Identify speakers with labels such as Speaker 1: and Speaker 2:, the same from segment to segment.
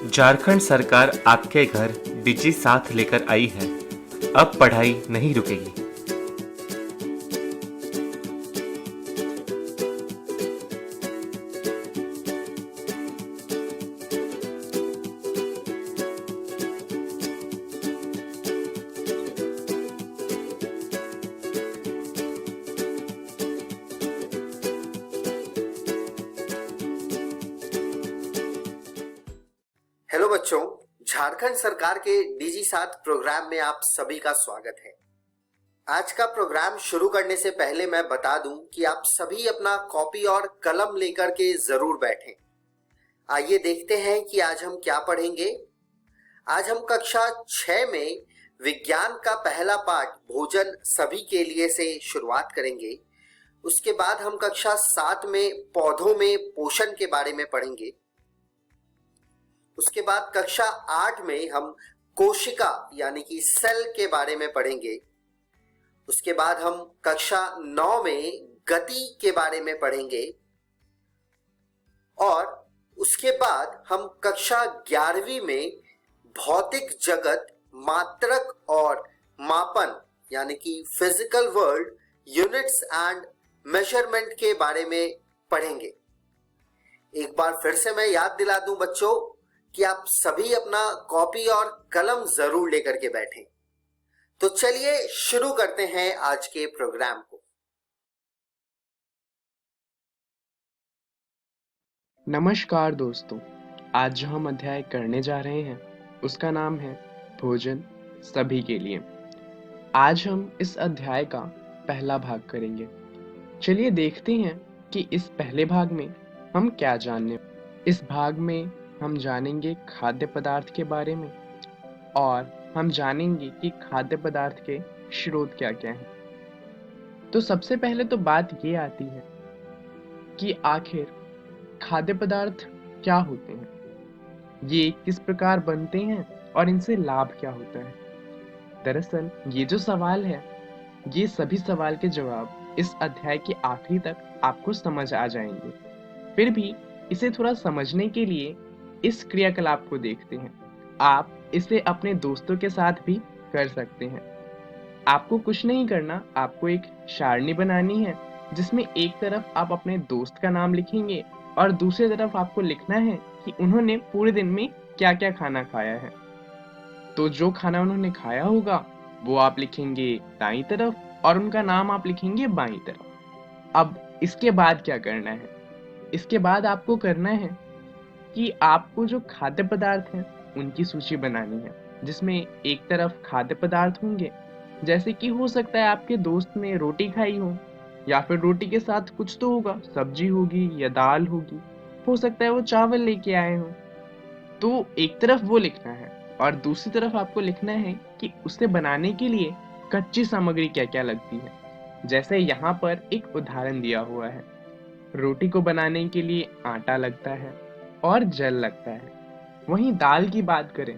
Speaker 1: झारखंड सरकार आपके घर डिजी साथ लेकर आई है। अब पढ़ाई नहीं रुकेगी।
Speaker 2: हेलो बच्चों, झारखंड सरकार के डिजी साथ प्रोग्राम में आप सभी का स्वागत है। आज का प्रोग्राम शुरू करने से पहले मैं बता दूं कि आप सभी अपना कॉपी और कलम लेकर के जरूर बैठें। आइए देखते हैं कि आज हम क्या पढ़ेंगे। आज हम कक्षा 6 में विज्ञान का पहला पाठ भोजन सभी के लिए से शुरुआत करेंगे। उसके बाद हम कक्षा 7 में पौधों में पोषण के बारे में पढ़ेंगे। उसके बाद कक्षा 8 में हम कोशिका यानी कि सेल के बारे में पढ़ेंगे। उसके बाद हम कक्षा 9 में गति के बारे में पढ़ेंगे और उसके बाद हम कक्षा 11वीं में भौतिक जगत, मात्रक और मापन यानी कि physical world, units and measurement के बारे में पढ़ेंगे। एक बार फिर से मैं याद दिला दूं बच्चों कि आप सभी अपना कॉपी और कलम जरूर लेकर के बैठें। तो चलिए शुरू करते हैं आज के प्रोग्राम को।
Speaker 3: नमस्कार दोस्तों, आज जो हम अध्याय करने जा रहे हैं उसका नाम है भोजन सभी के लिए। आज हम इस अध्याय का पहला भाग करेंगे। चलिए देखते हैं कि इस पहले भाग में हम क्या जानने। इस भाग में हम जानेंगे खाद्य पदार्थ के बारे में और हम जानेंगे कि खाद्य पदार्थ के स्रोत क्या क्या हैं। तो सबसे पहले तो बात ये आती है कि आखिर खाद्य पदार्थ क्या होते हैं, ये किस प्रकार बनते हैं और इनसे लाभ क्या होता है। दरअसल ये जो सवाल है, ये सभी सवाल के जवाब इस अध्याय के आखिरी तक आपको समझ आ जाएंगे। फिर भी इसे थोड़ा समझने के लिए इस क्रियाकलाप को देखते हैं। आप इसे अपने दोस्तों के साथ भी कर सकते हैं। आपको कुछ नहीं करना, आपको एक सारणी बनानी है जिसमें एक तरफ आप अपने दोस्त का नाम लिखेंगे और दूसरी तरफ आपको लिखना है कि उन्होंने पूरे दिन में क्या क्या खाना खाया है। तो जो खाना उन्होंने खाया होगा वो आप लिखेंगे दाईं तरफ और उनका नाम आप लिखेंगे बाईं तरफ। अब इसके बाद क्या करना है? इसके बाद आपको करना है कि आपको जो खाद्य पदार्थ हैं उनकी सूची बनानी है, जिसमें एक तरफ खाद्य पदार्थ होंगे, जैसे कि हो सकता है आपके दोस्त ने रोटी खाई हो या फिर रोटी के साथ कुछ तो होगा, सब्जी होगी या दाल होगी, हो सकता है वो चावल लेके आए हो। तो एक तरफ वो लिखना है और दूसरी तरफ आपको लिखना है कि उसे बनाने के लिए कच्ची सामग्री क्या क्या लगती है। जैसे यहाँ पर एक उदाहरण दिया हुआ है, रोटी को बनाने के लिए आटा लगता है और जल लगता है। वहीं दाल की बात करें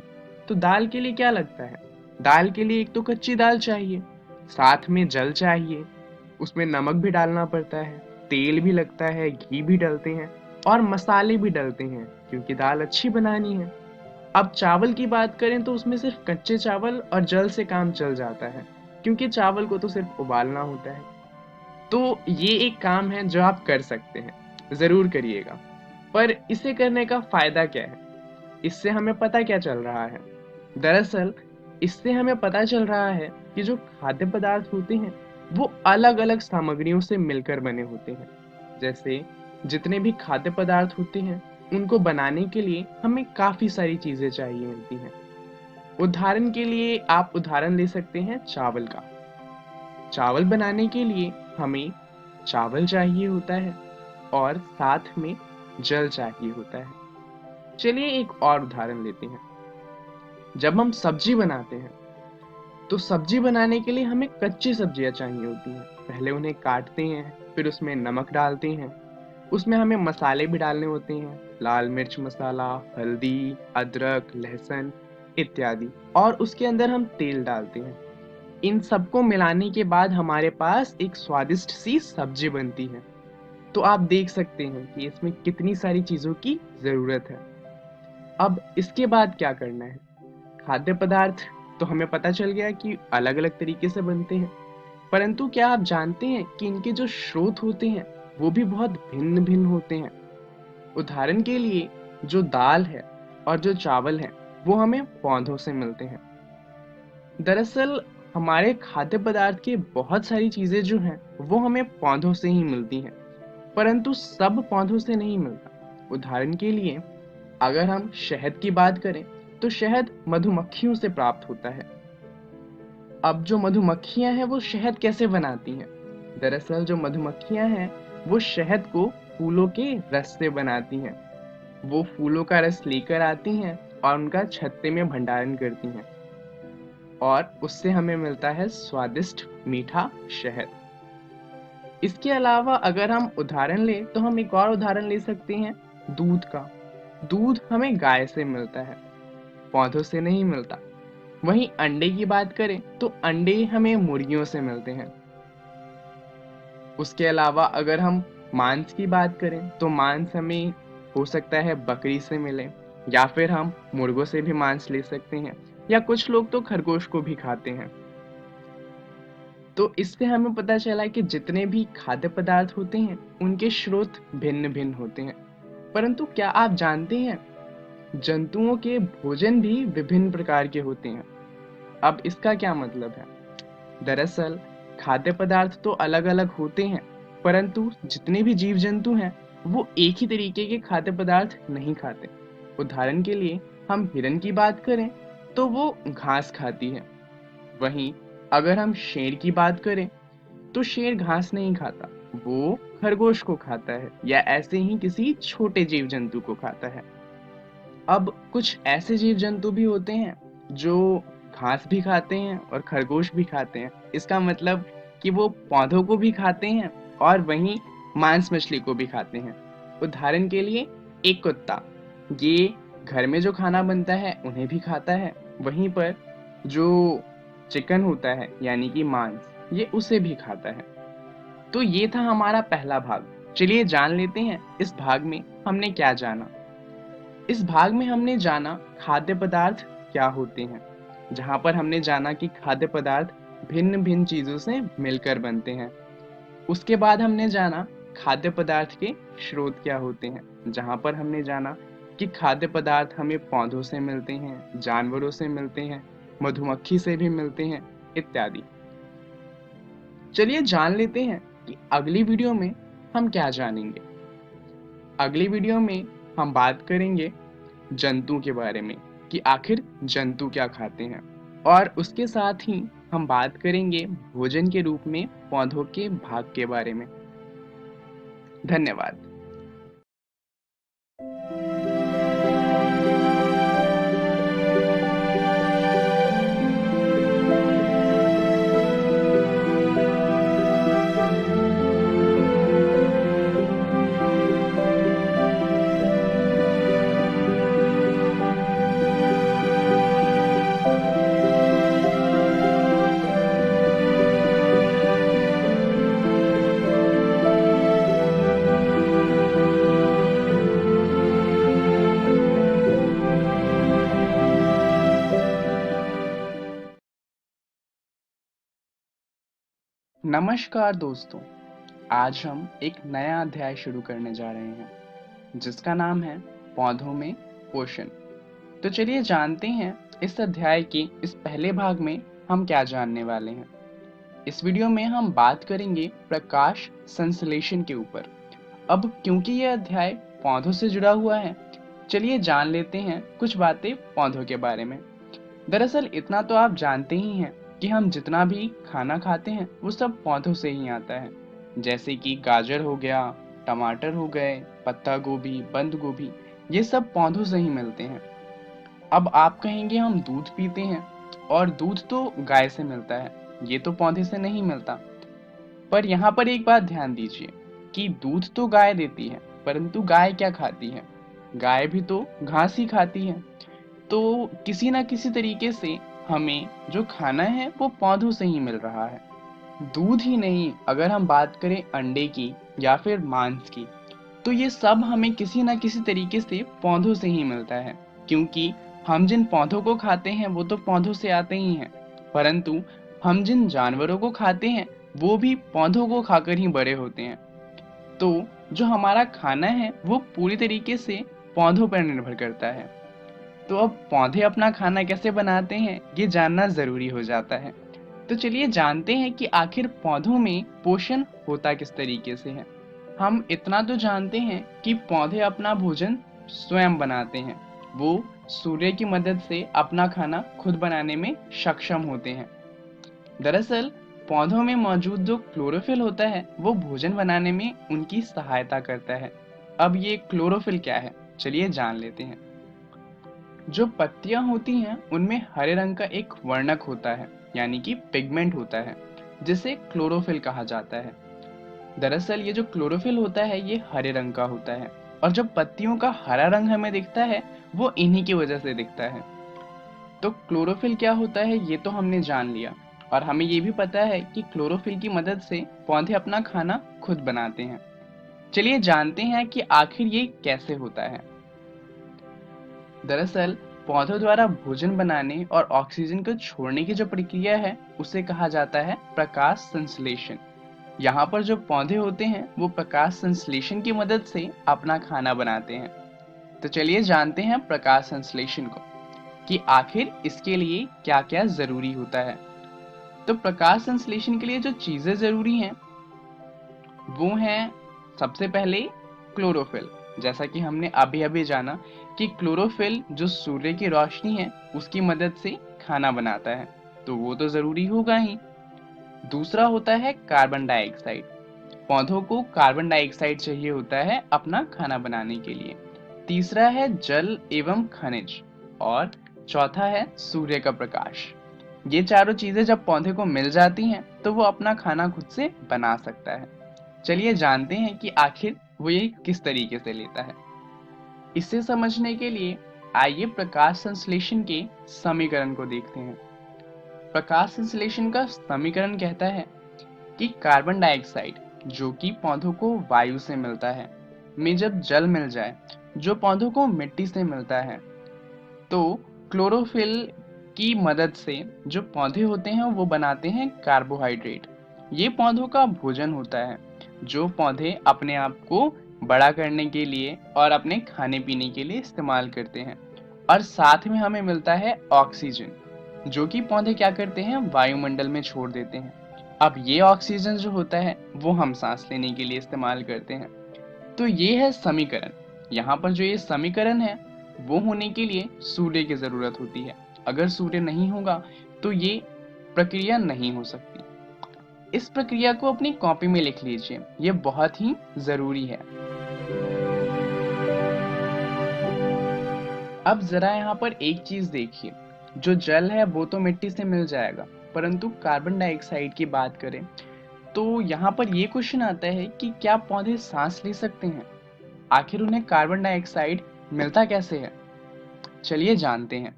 Speaker 3: तो दाल के लिए क्या लगता है? दाल के लिए एक तो कच्ची दाल चाहिए, साथ में जल चाहिए, उसमें नमक भी डालना पड़ता है, तेल भी लगता है, घी भी डलते हैं और मसाले भी डलते हैं क्योंकि दाल अच्छी बनानी है। अब चावल की बात करें तो उसमें सिर्फ कच्चे चावल और जल से काम चल जाता है क्योंकि चावल को तो सिर्फ उबालना होता है। तो ये एक काम है जो आप कर सकते हैं, जरूर करिएगा। पर इसे करने का फायदा क्या है? इससे हमें पता क्या चल रहा है? दरअसल इससे हमें पता चल रहा है कि जो खाद्य पदार्थ होते हैं वो अलग अलग सामग्रियों से मिलकर बने होते हैं। जैसे जितने भी खाद्य पदार्थ होते हैं उनको बनाने के लिए हमें काफी सारी चीजें चाहिए होती हैं। उदाहरण के लिए आप उदाहरण ले सकते हैं चावल का। चावल बनाने के लिए हमें चावल चाहिए होता है और साथ में जल चाहिए होता है। चलिए एक और उदाहरण लेते हैं। जब हम सब्जी बनाते हैं तो सब्जी बनाने के लिए हमें कच्ची सब्जियां चाहिए होती हैं। पहले उन्हें काटते हैं, फिर उसमें नमक डालते हैं, उसमें हमें मसाले भी डालने होते हैं, लाल मिर्च मसाला, हल्दी, अदरक, लहसुन इत्यादि, और उसके अंदर हम तेल डालते हैं। इन सबको मिलाने के बाद हमारे पास एक स्वादिष्ट सी सब्जी बनती है। तो आप देख सकते हैं कि इसमें कितनी सारी चीजों की जरूरत है। अब इसके बाद क्या करना है? खाद्य पदार्थ तो हमें पता चल गया कि अलग अलग तरीके से बनते हैं, परंतु क्या आप जानते हैं कि इनके जो स्रोत होते हैं वो भी बहुत भिन्न भिन्न होते हैं। उदाहरण के लिए जो दाल है और जो चावल है वो हमें पौधों से मिलते हैं। दरअसल हमारे खाद्य पदार्थ के बहुत सारी चीजें जो हैं वो हमें पौधों से ही मिलती हैं, परंतु सब पौधों से नहीं मिलता। उदाहरण के लिए अगर हम शहद की बात करें तो शहद मधुमक्खियों से प्राप्त होता है। अब जो मधुमक्खियां हैं वो शहद कैसे बनाती हैं? दरअसल जो मधुमक्खियां हैं वो शहद को फूलों के रस से बनाती हैं। वो फूलों का रस लेकर आती हैं और उनका छत्ते में भंडारण करती हैं और उससे हमें मिलता है स्वादिष्ट मीठा शहद। इसके अलावा अगर हम उदाहरण लें तो हम एक और उदाहरण ले सकते हैं दूध का। दूध हमें गाय से मिलता है, पौधों से नहीं मिलता। वहीं अंडे की बात करें तो अंडे हमें मुर्गियों से मिलते हैं। उसके अलावा अगर हम मांस की बात करें तो मांस हमें हो सकता है बकरी से मिले, या फिर हम मुर्गों से भी मांस ले सकते हैं, या कुछ लोग तो खरगोश को भी खाते हैं। तो इससे हमें पता चला कि जितने भी खाद्य पदार्थ होते हैं उनके स्रोत भिन्न भिन्न होते हैं। परंतु क्या आप जानते हैं जंतुओं के भोजन भी विभिन्न प्रकार के होते हैं? अब इसका क्या मतलब है? दरअसल खाद्य पदार्थ तो अलग अलग होते हैं, परंतु जितने भी जीव जंतु हैं वो एक ही तरीके के खाद्य पदार्थ नहीं खाते। उदाहरण के लिए हम हिरन की बात करें तो वो घास खाती है। वहीं अगर हम शेर की बात करें तो शेर घास नहीं खाता, वो खरगोश को खाता है या ऐसे ही किसी छोटे जीव जंतु को खाता है। अब कुछ ऐसे जीव जंतु भी होते हैं जो घास भी खाते हैं और खरगोश भी खाते हैं। इसका मतलब कि वो पौधों को भी खाते हैं और वहीं मांस मछली को भी खाते हैं। उदाहरण के लिए एक कुत्ता, ये घर में जो खाना बनता है उन्हें भी खाता है, वहीं पर जो चिकन होता है यानी कि मांस, ये उसे भी खाता है। तो ये था हमारा पहला भाग। चलिए जान लेते हैं इस भाग में हमने क्या जाना। इस भाग में हमने जाना खाद्य पदार्थ क्या होते हैं, जहां पर हमने जाना कि खाद्य पदार्थ भिन्न भिन्न चीजों से मिलकर बनते हैं। उसके बाद हमने जाना खाद्य पदार्थ के स्रोत क्या होते हैं, जहां पर हमने जाना कि खाद्य पदार्थ हमें पौधों से मिलते हैं, जानवरों से मिलते हैं, मधुमक्खी से भी मिलते हैं इत्यादि। चलिए जान लेते हैं कि अगली वीडियो में हम क्या जानेंगे। अगली वीडियो में हम बात करेंगे जंतु के बारे में कि आखिर जंतु क्या खाते हैं, और उसके साथ ही हम बात करेंगे भोजन के रूप में पौधों के भाग के बारे में। धन्यवाद। नमस्कार दोस्तों, आज हम एक नया अध्याय शुरू करने जा रहे हैं जिसका नाम है पौधों में पोषण। तो चलिए जानते हैं इस अध्याय के इस पहले भाग में हम क्या जानने वाले हैं। इस वीडियो में हम बात करेंगे प्रकाश संश्लेषण के ऊपर। अब क्योंकि यह अध्याय पौधों से जुड़ा हुआ है, चलिए जान लेते हैं कुछ बातें पौधों के बारे में। दरअसल इतना तो आप जानते ही हैं कि हम जितना भी खाना खाते हैं वो सब पौधों से ही आता है, जैसे कि गाजर हो गया, टमाटर हो गए, पत्ता गोभी, बंद गोभी, ये सब पौधों से ही मिलते हैं। अब आप कहेंगे हम दूध पीते हैं और दूध तो गाय से मिलता है, ये तो पौधे से नहीं मिलता। पर यहाँ पर एक बात ध्यान दीजिए कि दूध तो गाय देती है, परंतु गाय क्या खाती है? गाय भी तो घास ही खाती है। तो किसी ना किसी तरीके से हमें जो खाना है वो पौधों से ही मिल रहा है। दूध ही नहीं, अगर हम बात करें अंडे की या फिर मांस की, तो ये सब हमें किसी ना किसी तरीके से पौधों से ही मिलता है। क्योंकि हम जिन पौधों को खाते हैं वो तो पौधों से आते ही हैं, परंतु हम जिन जानवरों को खाते हैं वो भी पौधों को खाकर ही बड़े होते हैं। तो जो हमारा खाना है वो पूरी तरीके से पौधों पर निर्भर करता है। तो अब पौधे अपना खाना कैसे बनाते हैं ये जानना जरूरी हो जाता है। तो चलिए जानते हैं कि आखिर पौधों में पोषण होता किस तरीके से है। हम इतना तो जानते हैं कि पौधे अपना भोजन स्वयं बनाते हैं। वो सूर्य की मदद से अपना खाना खुद बनाने में सक्षम होते हैं। दरअसल पौधों में मौजूद जो क्लोरोफिल होता है वो भोजन बनाने में उनकी सहायता करता है। अब ये क्लोरोफिल क्या है, चलिए जान लेते हैं। जो पत्तियां होती हैं उनमें हरे रंग का एक वर्णक होता है, यानी कि पिगमेंट होता है, जिसे क्लोरोफिल कहा जाता है। दरअसल ये जो क्लोरोफिल होता है ये हरे रंग का होता है, और जब पत्तियों का हरा रंग हमें दिखता है वो इन्हीं की वजह से दिखता है। तो क्लोरोफिल क्या होता है ये तो हमने जान लिया, और हमें ये भी पता है कि क्लोरोफिल की मदद से पौधे अपना खाना खुद बनाते हैं। चलिए जानते हैं कि आखिर ये कैसे होता है। दरअसल पौधों द्वारा भोजन बनाने और ऑक्सीजन को छोड़ने की जो प्रक्रिया है उसे कहा जाता है प्रकाश संश्लेषण। यहाँ पर जो पौधे होते हैं वो प्रकाश संश्लेषण की मदद से अपना खाना बनाते हैं। तो चलिए जानते हैं प्रकाश संश्लेषण को कि आखिर इसके लिए क्या क्या जरूरी होता है। तो प्रकाश संश्लेषण के लिए जो चीजें जरूरी हैं वो हैं सबसे पहले क्लोरोफिल। जैसा कि हमने अभी अभी जाना कि क्लोरोफिल जो सूर्य की रोशनी है उसकी मदद से खाना बनाता है, तो वो तो जरूरी होगा ही। दूसरा होता है कार्बन डाइऑक्साइड। पौधों को कार्बन डाइऑक्साइड चाहिए होता है अपना खाना बनाने के लिए। तीसरा है जल एवं खनिज, और चौथा है सूर्य का प्रकाश। ये चारों चीजें जब पौधे को मिल जाती हैं तो वो अपना खाना खुद से बना सकता है। चलिए जानते हैं कि आखिर वो ये किस तरीके से लेता है। इसे समझने के लिए आइए प्रकाश संश्लेषण के समीकरण को देखते हैं। प्रकाश संश्लेषण का समीकरण कहता है कि कार्बन डाइऑक्साइड जो कि पौधों को वायु से मिलता है में जब जल मिल जाए जो पौधों को मिट्टी से मिलता है, तो क्लोरोफिल की मदद से जो पौधे होते हैं वो बनाते हैं कार्बोहाइड्रेट। ये पौधों का भोजन होता है जो पौधे अपने आप को बड़ा करने के लिए और अपने खाने पीने के लिए इस्तेमाल करते हैं। और साथ में हमें मिलता है ऑक्सीजन, जो कि पौधे क्या करते हैं वायुमंडल में छोड़ देते हैं। अब ये ऑक्सीजन जो होता है वो हम सांस लेने के लिए इस्तेमाल करते हैं। तो ये है समीकरण। यहाँ पर जो ये समीकरण है वो होने के लिए सूर्य की जरूरत होती है। अगर सूर्य नहीं होगा तो ये प्रक्रिया नहीं हो सकती। इस प्रक्रिया को अपनी कॉपी में लिख लीजिए, ये बहुत ही जरूरी है। अब जरा यहाँ पर एक चीज देखिए, जो जल है वो तो मिट्टी से मिल जाएगा, परंतु कार्बन डाइऑक्साइड की बात करें तो यहाँ पर ये क्वेश्चन आता है कि क्या पौधे सांस ले सकते हैं? आखिर उन्हें कार्बन डाइऑक्साइड मिलता कैसे है? चलिए जानते हैं।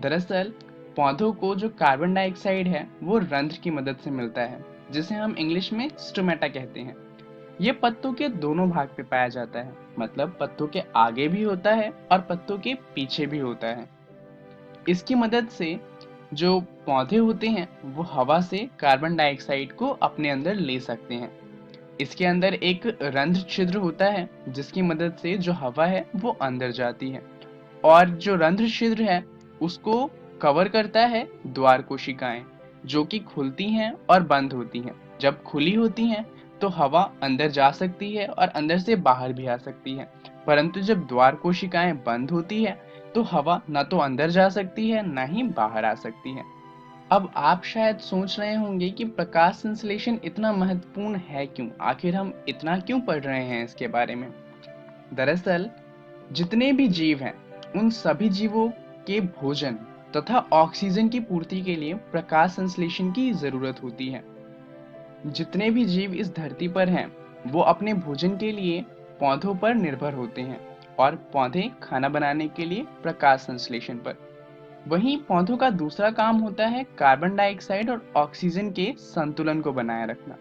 Speaker 3: दरअसल पौधों को जो कार्बन डाइऑक्साइड है वो रंध्र की मदद से मिलता है, जिसे हम इंग्लिश में स्टोमेटा कहते हैं। ये पत्तों के दोनों भाग पे पाया जाता है, मतलब पत्तों के आगे भी होता है और पत्तों के पीछे भी होता है। इसकी मदद से जो पौधे होते हैं वो हवा से कार्बन डाइऑक्साइड को अपने अंदर ले सकते हैं। इसके अंदर एक रंध्र छिद्र होता है जिसकी मदद से जो हवा है वो अंदर जाती है, और जो रंध्र छिद्र है उसको कवर करता है द्वार कोशिकाएं, जो कि खुलती हैं और बंद होती हैं। जब खुली होती हैं तो हवा अंदर जा सकती है और अंदर से बाहर भी आ सकती है, परंतु जब द्वार कोशिकाएं बंद होती है तो हवा ना तो अंदर जा सकती है ना ही बाहर आ सकती है। अब आप शायद सोच रहे होंगे कि प्रकाश संश्लेषण इतना महत्वपूर्ण है क्यों, आखिर हम इतना क्यों पढ़ रहे हैं इसके बारे में। दरअसल जितने भी जीव हैं उन सभी जीवों के भोजन तथा ऑक्सीजन की पूर्ति के लिए प्रकाश संश्लेषण की जरूरत होती है। जितने भी जीव इस धरती पर हैं वो अपने भोजन के लिए पौधों पर निर्भर होते हैं, और पौधे खाना बनाने के लिए प्रकाश संश्लेषण पर। वहीं पौधों का दूसरा काम होता है कार्बन डाइऑक्साइड और ऑक्सीजन के संतुलन को बनाए रखना।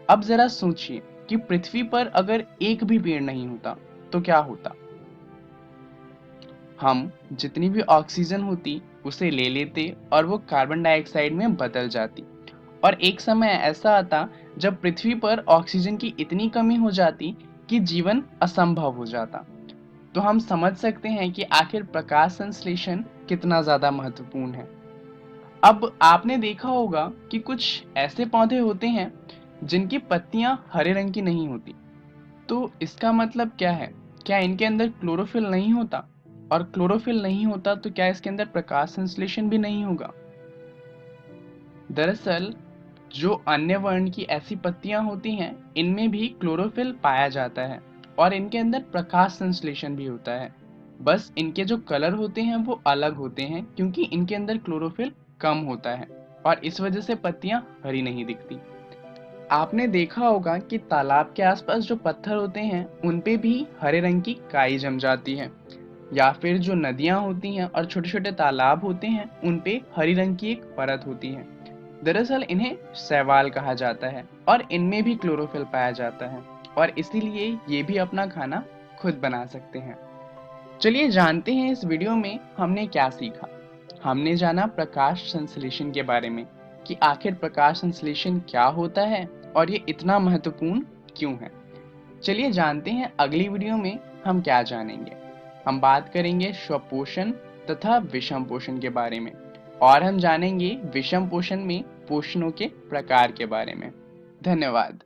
Speaker 3: अब जरा सोचिए कि पृथ्वी पर अगर एक भी पेड़ नहीं होता तो क्या होता। हम जितनी भी ऑक्सीजन होती उसे ले लेते और वो कार्बन डाइऑक्साइड में बदल जाती। और एक समय ऐसा आता जब पृथ्वी पर ऑक्सीजन की इतनी कमी हो जाती कि जीवन असंभव हो जाता। तो हम समझ सकते हैं कि आखिर प्रकाश संश्लेषण कितना ज़्यादा महत्वपूर्ण है। अब आपने देखा होगा कि कुछ ऐसे पौधे होते हैं जिनकी पत्तियां हरे रंग की नहीं होती। तो इसका मतलब क्या है? क्या इनके अंदर क्लोरोफिल नहीं होता? और क्लोरोफिल नहीं होता तो क्या इसके अंदर प्रकाश संश्लेषण भी नहीं होगा? दरअसल जो अन्य वर्ण की ऐसी पत्तियां होती हैं, इनमें भी क्लोरोफिल पाया जाता है और इनके अंदर प्रकाश संश्लेषण भी होता है। बस इनके जो कलर होते हैं वो अलग होते हैं, क्योंकि इनके अंदर क्लोरोफिल कम होता है और इस वजह से पत्तियां हरी नहीं दिखती। आपने देखा होगा कि तालाब के आसपास जो पत्थर होते हैं उन पे भी हरे रंग की काई जम जाती है, या फिर जो नदियां होती हैं और छोटे छोटे तालाब होते हैं उन पे हरी रंग की एक परत होती है। दरअसल इन्हें शैवाल कहा जाता है और इनमें भी क्लोरोफिल पाया जाता है और इसीलिए ये भी अपना खाना खुद बना सकते हैं। चलिए जानते हैं इस वीडियो में हमने क्या सीखा। हमने जाना प्रकाश संश्लेषण के बारे में कि आखिर प्रकाश संश्लेषण क्या होता है और ये इतना महत्वपूर्ण क्यों है। चलिए जानते हैं अगली वीडियो में हम क्या जानेंगे। हम बात करेंगे स्वपोषण तथा विषम पोषण के बारे में और हम जानेंगे विषम पोषण में पोषणों के प्रकार के बारे में। धन्यवाद।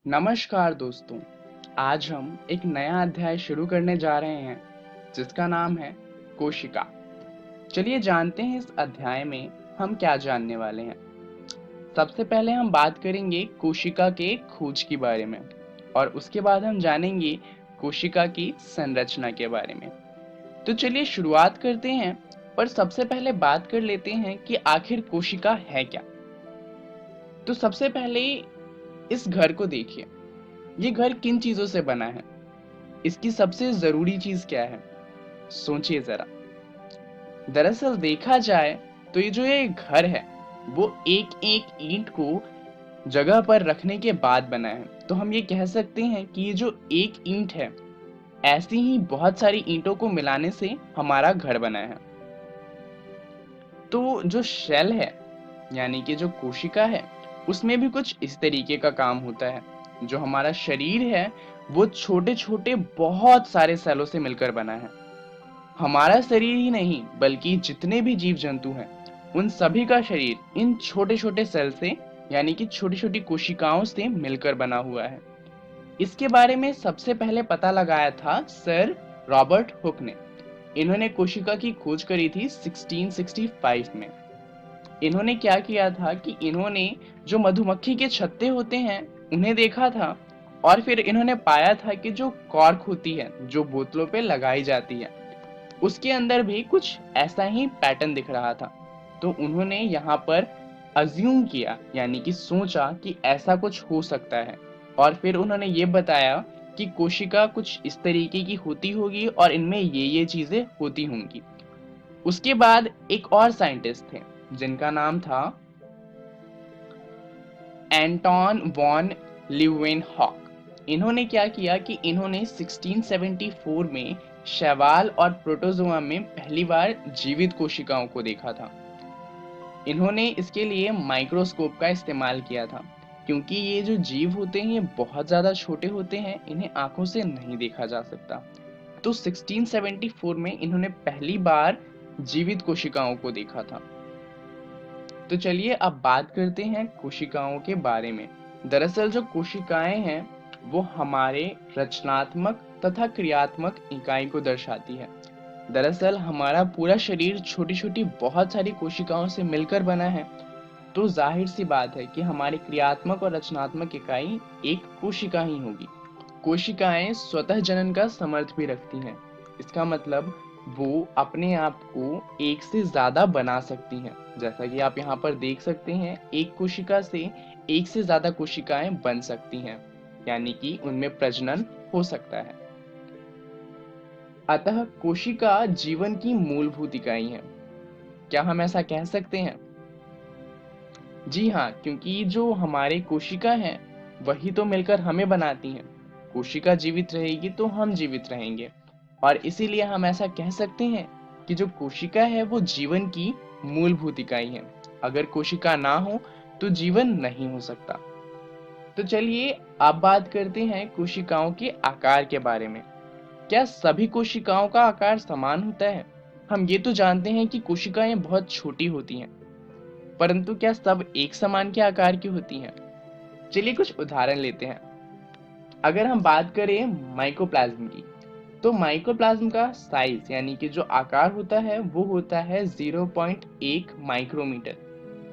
Speaker 3: नमस्कार दोस्तों, आज हम एक नया अध्याय शुरू करने जा रहे हैं जिसका नाम है कोशिका। चलिए जानते हैं इस अध्याय में हम क्या जानने वाले हैं। सबसे पहले हम बात करेंगे कोशिका के खोज के बारे में और उसके बाद हम जानेंगे कोशिका की संरचना के बारे में। तो चलिए शुरुआत करते हैं, पर सबसे पहले बात कर लेते हैं कि आखिर कोशिका है क्या। तो सबसे पहले इस घर को देखिए। ये घर किन चीजों से बना है? इसकी सबसे जरूरी चीज क्या है? सोचिए जरा। दरअसल देखा जाए तो ये घर है वो एक एक ईंट को जगह पर रखने के बाद बना है। तो हम ये कह सकते हैं कि ये जो एक ईंट है, ऐसी ही बहुत सारी ईंटों को मिलाने से हमारा घर बना है। तो जो शेल है यानी कि जो कोशिका है, उसमें भी कुछ इस तरीके का काम होता है। जो हमारा शरीर है वो छोटे छोटे बहुत सारे सेलों से मिलकर बना है। हमारा शरीर ही नहीं बल्कि जितने भी जीव जंतु हैं उन सभी का शरीर इन छोटे छोटे सेल से यानी कि छोटी छोटी कोशिकाओं से मिलकर बना हुआ है। इसके बारे में सबसे पहले पता लगाया था सर रॉबर्ट हुक ने। इन्होंने कोशिका की खोज करी थी 1665 में। इन्होंने क्या किया था कि इन्होंने जो मधुमक्खी के छत्ते होते हैं उन्हें देखा था और फिर इन्होंने पाया था कि जो कॉर्क होती है जो बोतलों पे लगाई जाती है उसके अंदर भी कुछ ऐसा ही पैटर्न दिख रहा था। तो उन्होंने यहाँ पर अज्यूम किया यानी कि सोचा कि ऐसा कुछ हो सकता है और फिर उन्होंने ये बताया कि कोशिका कुछ इस तरीके की होती होगी और इनमें ये चीजें होती होंगी। उसके बाद एक और साइंटिस्ट थे जिनका नाम था एंटोन वॉन लीeuwenhoek। इन्होंने क्या किया कि इन्होंने 1674 में शैवाल और प्रोटोजोआ में पहली बार जीवित कोशिकाओं को देखा था। इन्होंने इसके लिए माइक्रोस्कोप का इस्तेमाल किया था, क्योंकि ये जो जीव होते हैं ये बहुत ज़्यादा छोटे होते हैं, इन्हें आंखों से नहीं देखा जा सकता। तो 1674 में इन्होंने पहली बार जीवित कोशिकाओं को देखा था। तो चलिए अब बात करते हैं कोशिकाओं के बारे में। दरअसल जो कोशिकाएं हैं वो हमारे रचनात्मक तथा क्रियात्मक इकाई को दर्शाती है। दरअसल हमारा पूरा शरीर छोटी छोटी बहुत सारी कोशिकाओं से मिलकर बना है तो जाहिर सी बात है कि हमारी क्रियात्मक और रचनात्मक इकाई एक कोशिका ही होगी। कोशिकाएं स्वतः जनन का समर्थ भी रखती हैं। इसका मतलब वो अपने आप को एक से ज्यादा बना सकती हैं। जैसा कि आप यहाँ पर देख सकते हैं, एक कोशिका से एक से ज्यादा कोशिकाएं बन सकती हैं, यानी कि उनमें प्रजनन हो सकता है। अतः कोशिका जीवन की मूलभूत इकाई है। क्या हम ऐसा कह सकते हैं? जी हाँ, क्योंकि जो हमारे कोशिका हैं वही तो मिलकर हमें बनाती हैं। कोशिका जीवित रहेगी तो हम जीवित रहेंगे, और इसीलिए हम ऐसा कह सकते हैं कि जो कोशिका है वो जीवन की मूलभूत इकाई है। अगर कोशिका ना हो तो जीवन नहीं हो सकता। तो चलिए अब बात करते हैं कोशिकाओं के आकार के बारे में। क्या सभी कोशिकाओं का आकार समान होता है? हम ये तो जानते हैं कि कोशिकाएं बहुत छोटी होती हैं, परंतु क्या सब एक समान के आकार की होती हैं? चलिए कुछ उदाहरण लेते हैं। अगर हम बात करें माइकोप्लाज्म की, तो माइकोप्लाज्म का साइज यानी कि जो आकार होता है वो होता है 0.1 माइक्रोमीटर,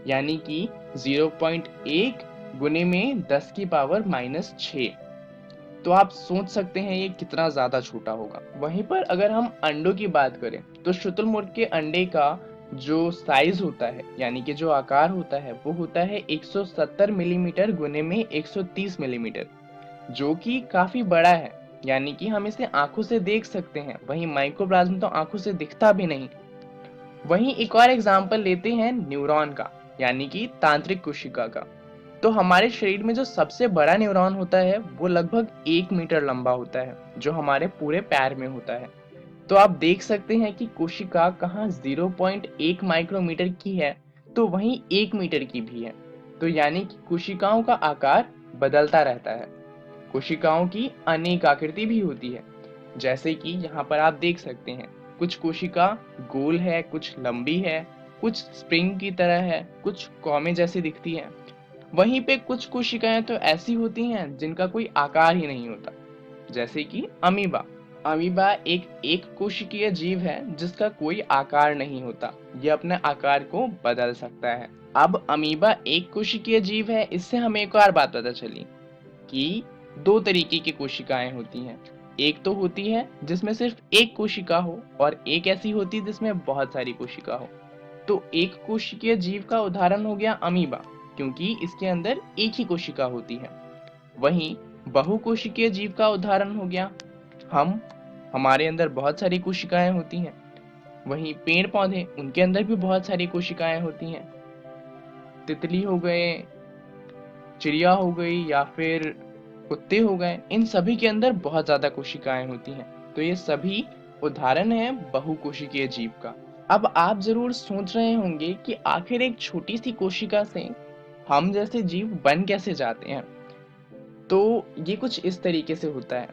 Speaker 3: यानी कि 0.1 गुने में 10 की पावर -6। तो आप सोच सकते हैं ये कितना ज्यादा छोटा होगा। वहीं पर अगर हम अंडों की बात करें तो शुतुरमुर्ग के अंडे का जो साइज होता है यानी कि जो आकार होता है वो होता है 170 मिलीमीटर गुने में 130 मिलीमीटर, जो कि काफी बड़ा है, यानी कि हम इसे आंखों से देख सकते हैं। वहीं माइक्रोप्लाज्म तो आंखों से दिखता भी नहीं। वहीं एक और एग्जाम्पल लेते हैं न्यूरॉन का, यानी कि तांत्रिक कोशिका का। तो हमारे शरीर में जो सबसे बड़ा न्यूरॉन होता है वो लगभग 1 मीटर लंबा होता है, जो हमारे पूरे पैर में होता है। तो आप देख सकते हैं कि कोशिका कहाँ 0.1 माइक्रोमीटर की है तो वहीं 1 मीटर की भी है। तो यानी कि कोशिकाओं का आकार बदलता रहता है। कोशिकाओं की अनेक आकृति भी होती है, जैसे कि यहाँ पर आप देख सकते हैं, कुछ कोशिका गोल है, कुछ लंबी है, कुछ स्प्रिंग की तरह है, कुछ कौमे जैसी दिखती है। वहीं पे कुछ कोशिकाएं तो ऐसी होती हैं जिनका कोई आकार ही नहीं होता, जैसे कि अमीबा। अमीबा एक कोशिकीय जीव है जिसका कोई आकार नहीं होता, यह अपने आकार को बदल सकता है। अब अमीबा एक कोशिकीय जीव है, इससे हमें एक और बात पता चली कि दो तरीके की कोशिकाएं होती हैं। एक तो होती है जिसमें सिर्फ एक कोशिका हो, और एक ऐसी होती है जिसमें बहुत सारी कोशिका हो। तो एक कोशिकीय जीव का उदाहरण हो गया अमीबा, क्योंकि इसके अंदर एक ही कोशिका होती है। वहीं बहुकोशिकीय जीव का उदाहरण हो गया हम, हमारे अंदर बहुत सारी कोशिकाएं होती हैं। वहीं पेड़ पौधे, उनके अंदर भी बहुत सारी कोशिकाएं होती हैं। तितली हो गए, चिड़िया हो गई, या फिर कुत्ते हो गए, इन सभी के अंदर बहुत ज्यादा कोशिकाएं होती हैं। तो ये सभी उदाहरण है बहुकोशिकीय जीव का। अब आप जरूर सोच रहे होंगे कि आखिर एक छोटी सी कोशिका से हम जैसे जीव बन कैसे जाते हैं। तो ये कुछ इस तरीके से होता है,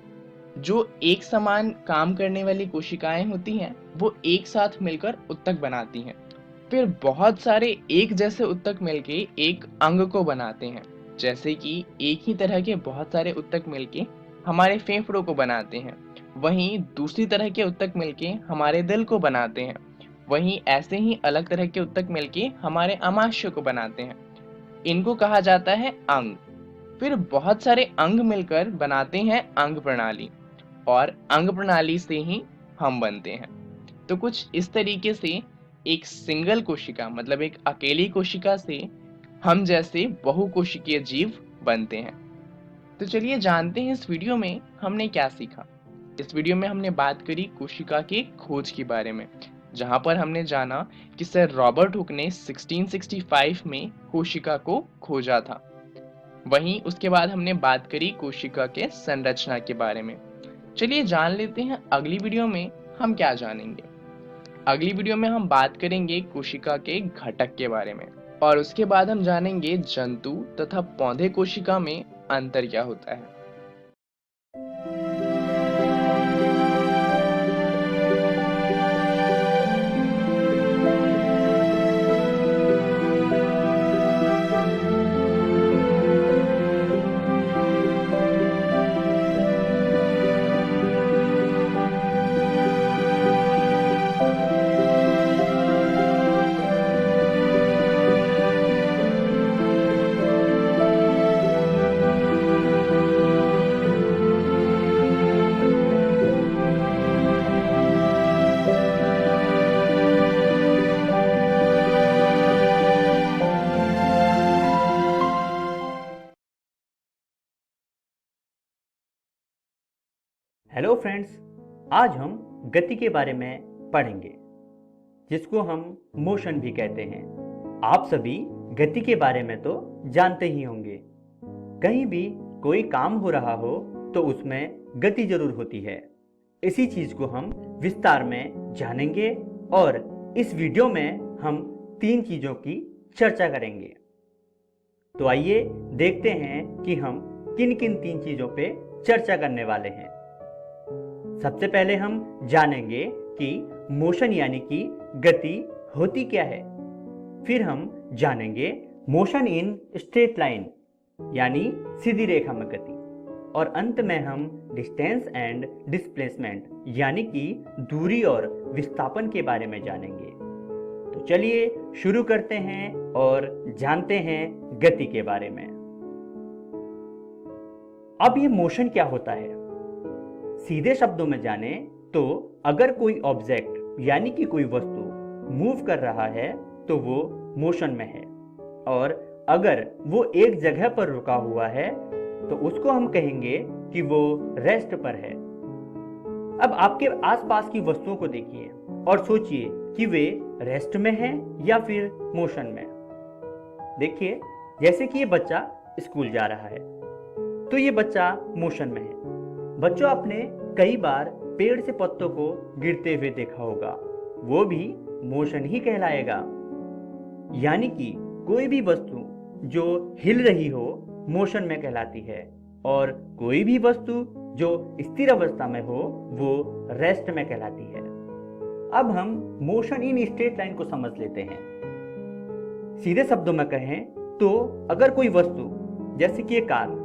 Speaker 3: जो एक समान काम करने वाली कोशिकाएं होती हैं वो एक साथ मिलकर उत्तक बनाती हैं। फिर बहुत सारे एक जैसे उत्तक मिलके एक अंग को बनाते हैं, जैसे कि एक ही तरह के बहुत सारे उत्तक मिलके हमारे फेफड़ों को बनाते हैं। वहीं दूसरी तरह के उत्तक मिलके हमारे दिल को बनाते हैं। वहीं ऐसे ही अलग तरह के उत्तक मिलके हमारे अमाशय को बनाते हैं। इनको कहा जाता है अंग। फिर बहुत सारे अंग मिलकर बनाते हैं अंग प्रणाली, और अंग प्रणाली से ही हम बनते हैं। तो कुछ इस तरीके से एक सिंगल कोशिका मतलब एक अकेली कोशिका से हम जैसे बहुकोशिकीय जीव बनते हैं। तो चलिए जानते हैं इस वीडियो में हमने क्या सीखा। इस वीडियो में हमने बात करी कोशिका के खोज के बारे में, जहां पर हमने जाना कि सर रॉबर्ट हुक ने 1665 में कोशिका को खोजा था। वहीं उसके बाद हमने बात करी कोशिका के संरचना के बारे में। चलिए जान लेते हैं अगली वीडियो में हम क्या जानेंगे। अगली वीडियो में हम बात करेंगे कोशिका के घटक के बारे में, और उसके बाद हम जानेंगे जंतु तथा पौधे कोशिका में अंतर क्या होता है।
Speaker 4: हेलो फ्रेंड्स, आज हम गति के बारे में पढ़ेंगे, जिसको हम मोशन भी कहते हैं। आप सभी गति के बारे में तो जानते ही होंगे। कहीं भी कोई काम हो रहा हो तो उसमें गति जरूर होती है। इसी चीज को हम विस्तार में जानेंगे और इस वीडियो में हम 3 चीजों की चर्चा करेंगे। तो आइए देखते हैं कि हम किन किन 3 चीजों पे चर्चा करने वाले हैं। सबसे पहले हम जानेंगे कि मोशन यानी कि गति होती क्या है। फिर हम जानेंगे मोशन इन स्ट्रेट लाइन यानी सीधी रेखा में गति। और अंत में हम डिस्टेंस एंड डिस्प्लेसमेंट यानी कि दूरी और विस्थापन के बारे में जानेंगे। तो चलिए शुरू करते हैं और जानते हैं गति के बारे में। अब ये मोशन क्या होता है? सीधे शब्दों में जाने तो अगर कोई ऑब्जेक्ट यानी कि कोई वस्तु मूव कर रहा है तो वो मोशन में है, और अगर वो एक जगह पर रुका हुआ है तो उसको हम कहेंगे कि वो रेस्ट पर है। अब आपके आसपास की वस्तुओं को देखिए और सोचिए कि वे रेस्ट में हैं या फिर मोशन में। देखिए, जैसे कि ये बच्चा स्कूल जा रहा है तो ये बच्चा मोशन में है। बच्चों, आपने कई बार पेड़ से पत्तों को गिरते हुए देखा होगा, वो भी मोशन ही कहलाएगा। यानी कि कोई भी वस्तु जो हिल रही हो मोशन में कहलाती है, और कोई भी वस्तु जो स्थिर अवस्था में हो वो रेस्ट में कहलाती है। अब हम मोशन इन स्ट्रेट लाइन को समझ लेते हैं। सीधे शब्दों में कहें तो अगर कोई वस्तु जैसे कि एक कार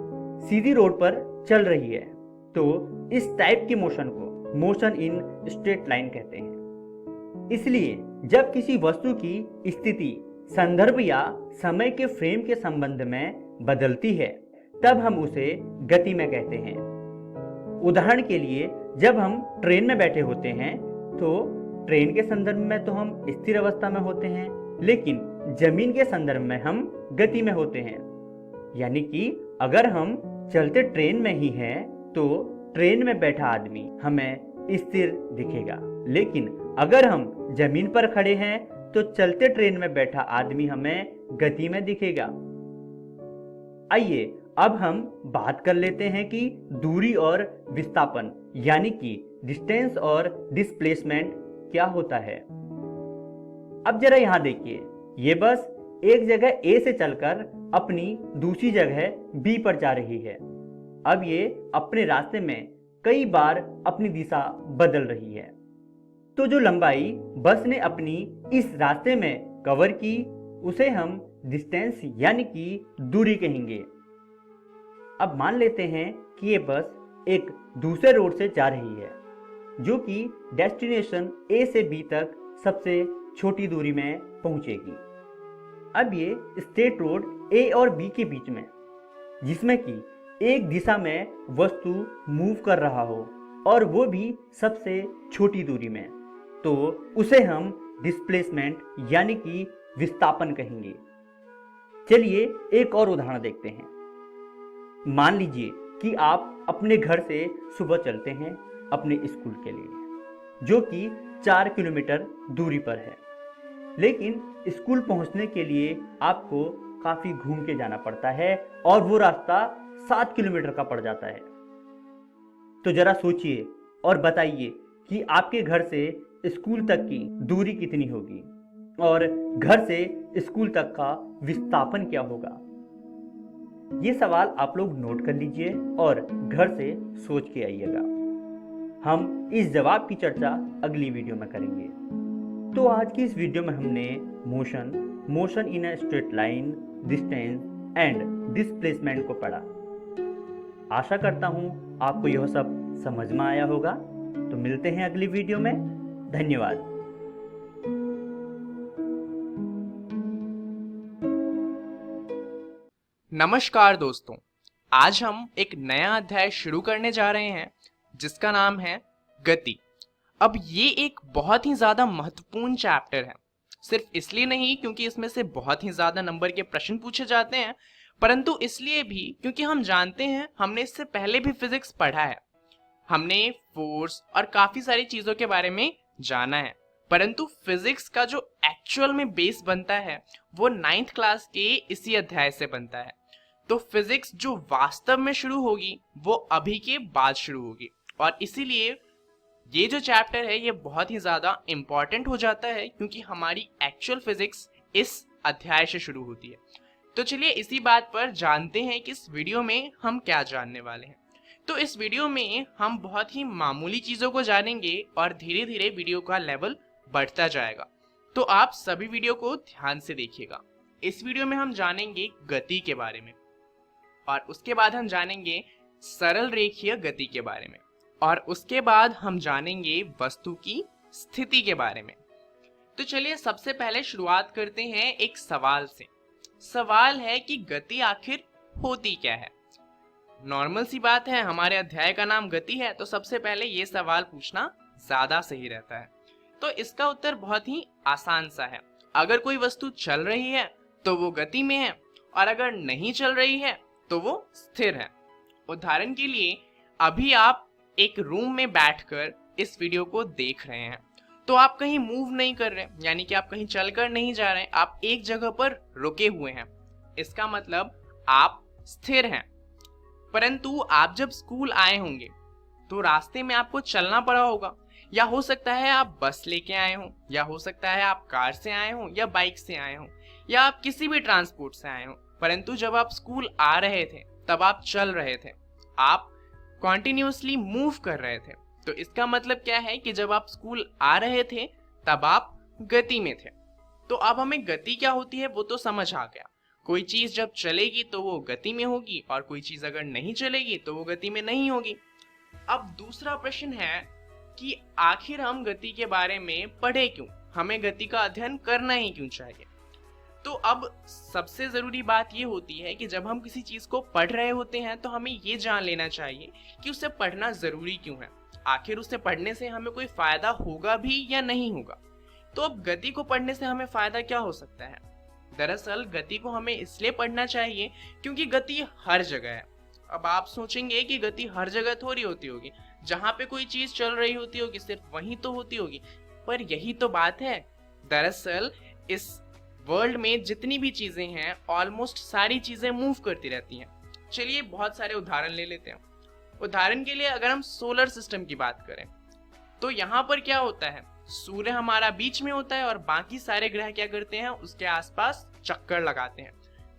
Speaker 4: सीधी रोड पर चल रही है तो इस टाइप के मोशन को मोशन इन स्ट्रेट लाइन कहते हैं। इसलिए जब किसी वस्तु की स्थिति संदर्भ या समय के फ्रेम के संबंध में बदलती है तब हम उसे गति में कहते हैं। उदाहरण के लिए, जब हम ट्रेन में बैठे होते हैं तो ट्रेन के संदर्भ में तो हम स्थिर अवस्था में होते हैं, लेकिन जमीन के संदर्भ में हम गति में होते हैं। यानी कि अगर हम चलते ट्रेन में ही हैं तो ट्रेन में बैठा आदमी हमें स्थिर दिखेगा, लेकिन अगर हम जमीन पर खड़े हैं तो चलते ट्रेन में बैठा आदमी हमें गति में दिखेगा। आइए अब हम बात कर लेते हैं कि दूरी और विस्थापन यानी कि डिस्टेंस और डिस्प्लेसमेंट क्या होता है। अब जरा यहां देखिए, ये बस एक जगह ए से चलकर अपनी दूसरी जगह बी पर जा रही है। अब ये अपने रास्ते में कई बार अपनी दिशा बदल रही है, तो जो लंबाई बस ने अपनी इस रास्ते में कवर की उसे हम डिस्टेंस यानी कि दूरी कहेंगे। अब मान लेते हैं कि ये बस एक दूसरे रोड से जा रही है जो कि डेस्टिनेशन ए से बी तक सबसे छोटी दूरी में पहुंचेगी। अब ये स्ट्रेट रोड ए और बी के बीच में, जिसमें कि एक दिशा में वस्तु मूव कर रहा हो और वो भी सबसे छोटी दूरी में, तो उसे हम डिस्प्लेसमेंट यानी कि विस्थापन कहेंगे। चलिए एक और उदाहरण देखते हैं। मान लीजिए कि आप अपने घर से सुबह चलते हैं अपने स्कूल के लिए, जो कि 4 किलोमीटर दूरी पर है, लेकिन स्कूल पहुंचने के लिए आपको काफी घूम के जाना पड़ता है और वो रास्ता 7 किलोमीटर का पड़ जाता है। तो जरा सोचिए और बताइए कि आपके घर से स्कूल तक की दूरी कितनी होगी और घर से स्कूल तक का विस्थापन क्या होगा। ये सवाल आप लोग नोट कर लीजिए और घर से सोच के आइएगा। हम इस जवाब की चर्चा अगली वीडियो में करेंगे। तो आज की इस वीडियो में हमने motion in a straight line, distance and displacement को पढ़ा। आशा करता हूं आपको यह सब समझ में आया होगा। तो मिलते हैं अगली वीडियो में। धन्यवाद।
Speaker 3: नमस्कार दोस्तों, आज हम एक नया अध्याय शुरू करने जा रहे हैं जिसका नाम है गति। अब ये एक बहुत ही ज्यादा महत्वपूर्ण चैप्टर है, सिर्फ इसलिए नहीं क्योंकि इसमें से बहुत ही ज्यादा नंबर के प्रश्न पूछे जाते हैं, परंतु इसलिए भी क्योंकि हम जानते हैं, हमने इससे पहले भी फिजिक्स पढ़ा है। हमने फोर्स और काफी सारी चीजों के बारे में जाना है, परंतु फिजिक्स का जो एक्चुअल में बेस बनता है वो 9th क्लास के इसी अध्याय से बनता है। तो फिजिक्स जो वास्तव में शुरू होगी वो अभी के बाद शुरू होगी, और इसीलिए ये जो चैप्टर है ये बहुत ही ज्यादा इंपॉर्टेंट हो जाता है, क्योंकि हमारी एक्चुअल फिजिक्स इस अध्याय से शुरू होती है। तो चलिए इसी बात पर जानते हैं कि इस वीडियो में हम क्या जानने वाले हैं। तो इस वीडियो में हम बहुत ही मामूली चीजों को जानेंगे और धीरे धीरे वीडियो का लेवल बढ़ता जाएगा। तो आप सभी वीडियो को ध्यान से देखिएगा। इस वीडियो में हम जानेंगे गति के बारे में, और उसके बाद हम जानेंगे सरल रेखीय गति के बारे में, और उसके बाद हम जानेंगे वस्तु की स्थिति के बारे में। तो चलिए सबसे पहले शुरुआत करते हैं एक सवाल से। सवाल है कि गति आखिर होती क्या है। नॉर्मल सी बात है, हमारे अध्याय का नाम गति है, तो सबसे पहले ये सवाल पूछना ज्यादा सही रहता है। तो इसका उत्तर बहुत ही आसान सा है। अगर कोई वस्तु चल रही है तो वो गति में है, और अगर नहीं चल रही है तो वो स्थिर है। उदाहरण के लिए अभी आप एक रूम में बैठकर इस वीडियो को देख रहे हैं, तो आप कहीं मूव नहीं कर रहे, यानी कि आप कहीं चलकर नहीं जा रहे, आप एक जगह पर रुके हुए हैं। इसका मतलब आप स्थिर हैं। परंतु आप जब स्कूल आए होंगे तो रास्ते में आपको चलना पड़ा होगा, या हो सकता है आप बस लेके आए हों, या हो सकता है आप कार से आए हों, या बाइक से आए हों, या आप किसी भी ट्रांसपोर्ट से आए हों। परंतु जब आप स्कूल आ रहे थे तब आप चल रहे थे, आप कॉन्टिन्यूसली मूव कर रहे थे। तो इसका मतलब क्या है कि जब आप स्कूल आ रहे थे तब आप गति में थे। तो अब हमें गति क्या होती है वो तो समझ आ गया। कोई चीज जब चलेगी तो वो गति में होगी, और कोई चीज अगर नहीं चलेगी तो वो गति में नहीं होगी। अब दूसरा प्रश्न है कि आखिर हम गति के बारे में पढ़े क्यों, हमें गति का अध्ययन करना ही क्यों चाहिए। तो अब सबसे जरूरी बात ये होती है कि जब हम किसी चीज को पढ़ रहे होते हैं तो हमें ये जान लेना चाहिए कि उसे पढ़ना जरूरी क्यों है, आखिर उसे पढ़ने से हमें कोई फायदा होगा भी या नहीं होगा। तो अब गति को पढ़ने से हमें फायदा क्या हो सकता है। दरअसल गति को हमें इसलिए पढ़ना चाहिए क्योंकि गति हर जगह है। अब आप सोचेंगे कि गति हर जगह थोड़ी होती होगी, जहां पे कोई चीज चल रही होती होगी सिर्फ वहीं तो होती होगी, पर यही तो बात है। दरअसल इस वर्ल्ड में जितनी भी चीजें हैं ऑलमोस्ट सारी चीजें मूव करती रहती हैं। चलिए बहुत सारे उदाहरण ले लेते हैं। उदाहरण के लिए अगर हम सोलर सिस्टम की बात करें तो यहाँ पर क्या होता है, सूर्य हमारा बीच में होता है और बाकी सारे ग्रह क्या करते हैं, उसके आसपास चक्कर लगाते हैं।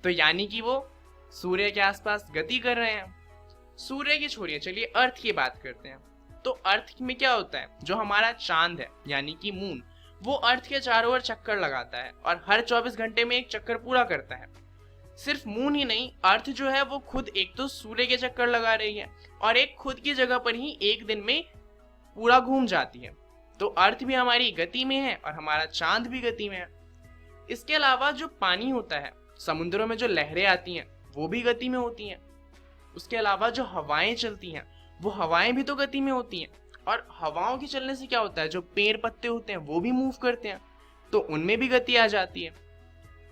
Speaker 3: तो यानी कि वो सूर्य के आसपास गति कर रहे हैं। सूर्य की छोड़िए, चलिए अर्थ की बात करते हैं। तो अर्थ में क्या होता है, जो हमारा चांद है यानी कि मून, वो अर्थ के चारों ओर चक्कर लगाता है और हर 24 घंटे में एक चक्कर पूरा करता है। सिर्फ मून ही नहीं, अर्थ जो है वो खुद एक तो सूर्य के चक्कर लगा रही है और एक खुद की जगह पर ही एक दिन में पूरा घूम जाती है। तो अर्थ भी हमारी गति में है और हमारा चांद भी गति में है। इसके अलावा जो पानी होता है, समुद्रों में जो लहरें आती हैं वो भी गति में होती हैं। उसके अलावा जो हवाएं चलती हैं वो हवाएं भी तो गति में होती हैं, और हवाओं के चलने से क्या होता है, जो पेड़ पत्ते होते हैं वो भी मूव करते हैं, तो उनमें भी गति आ जाती है।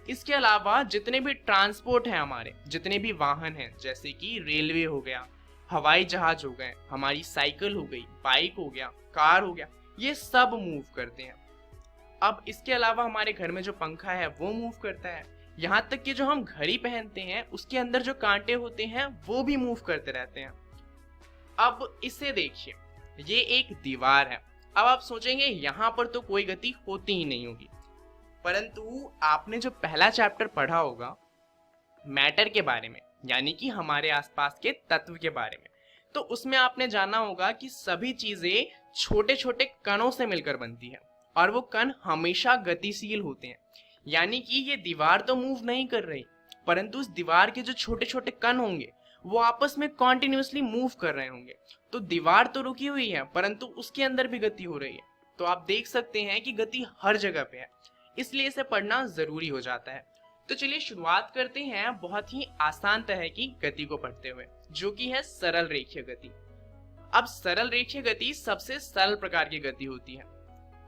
Speaker 3: इसके अलावा जितने भी ट्रांसपोर्ट हैं हमारे, जितने भी वाहन हैं, जैसे कि रेलवे हो गया, हवाई जहाज हो गए, हमारी साइकिल हो गई, बाइक हो गया, कार हो गया, ये सब मूव करते हैं। अब इसके अलावा हमारे घर में जो पंखा है वो मूव करता है। यहाँ तक कि जो हम घड़ी पहनते हैं उसके अंदर जो कांटे होते हैं वो भी मूव करते रहते हैं। अब इसे देखिए, ये एक दीवार है। अब आप सोचेंगे यहाँ पर तो कोई गति होती ही नहीं होगी, परंतु आपने जो पहला चैप्टर पढ़ा होगा मैटर के बारे में, यानी कि हमारे आसपास के तत्व के बारे में, तो उसमें आपने जाना होगा कि सभी चीजें छोटे छोटे कणों से मिलकर बनती है और वो कण हमेशा गतिशील होते हैं। यानी कि ये दीवार तो मूव नहीं कर रही, परंतु उस दीवार के जो छोटे छोटे कण होंगे वो आपस में कॉन्टिन्यूसली मूव कर रहे होंगे। तो दीवार तो रुकी हुई है परंतु उसके अंदर भी गति हो रही है। तो आप देख सकते हैं कि गति हर जगह पे है, इसलिए इसे पढ़ना जरूरी हो जाता है। तो चलिए शुरुआत करते हैं बहुत ही आसान तरह की गति को पढ़ते हुए, जो कि है सरल रेखीय गति। अब सरल रेखीय गति सबसे सरल प्रकार की गति होती है,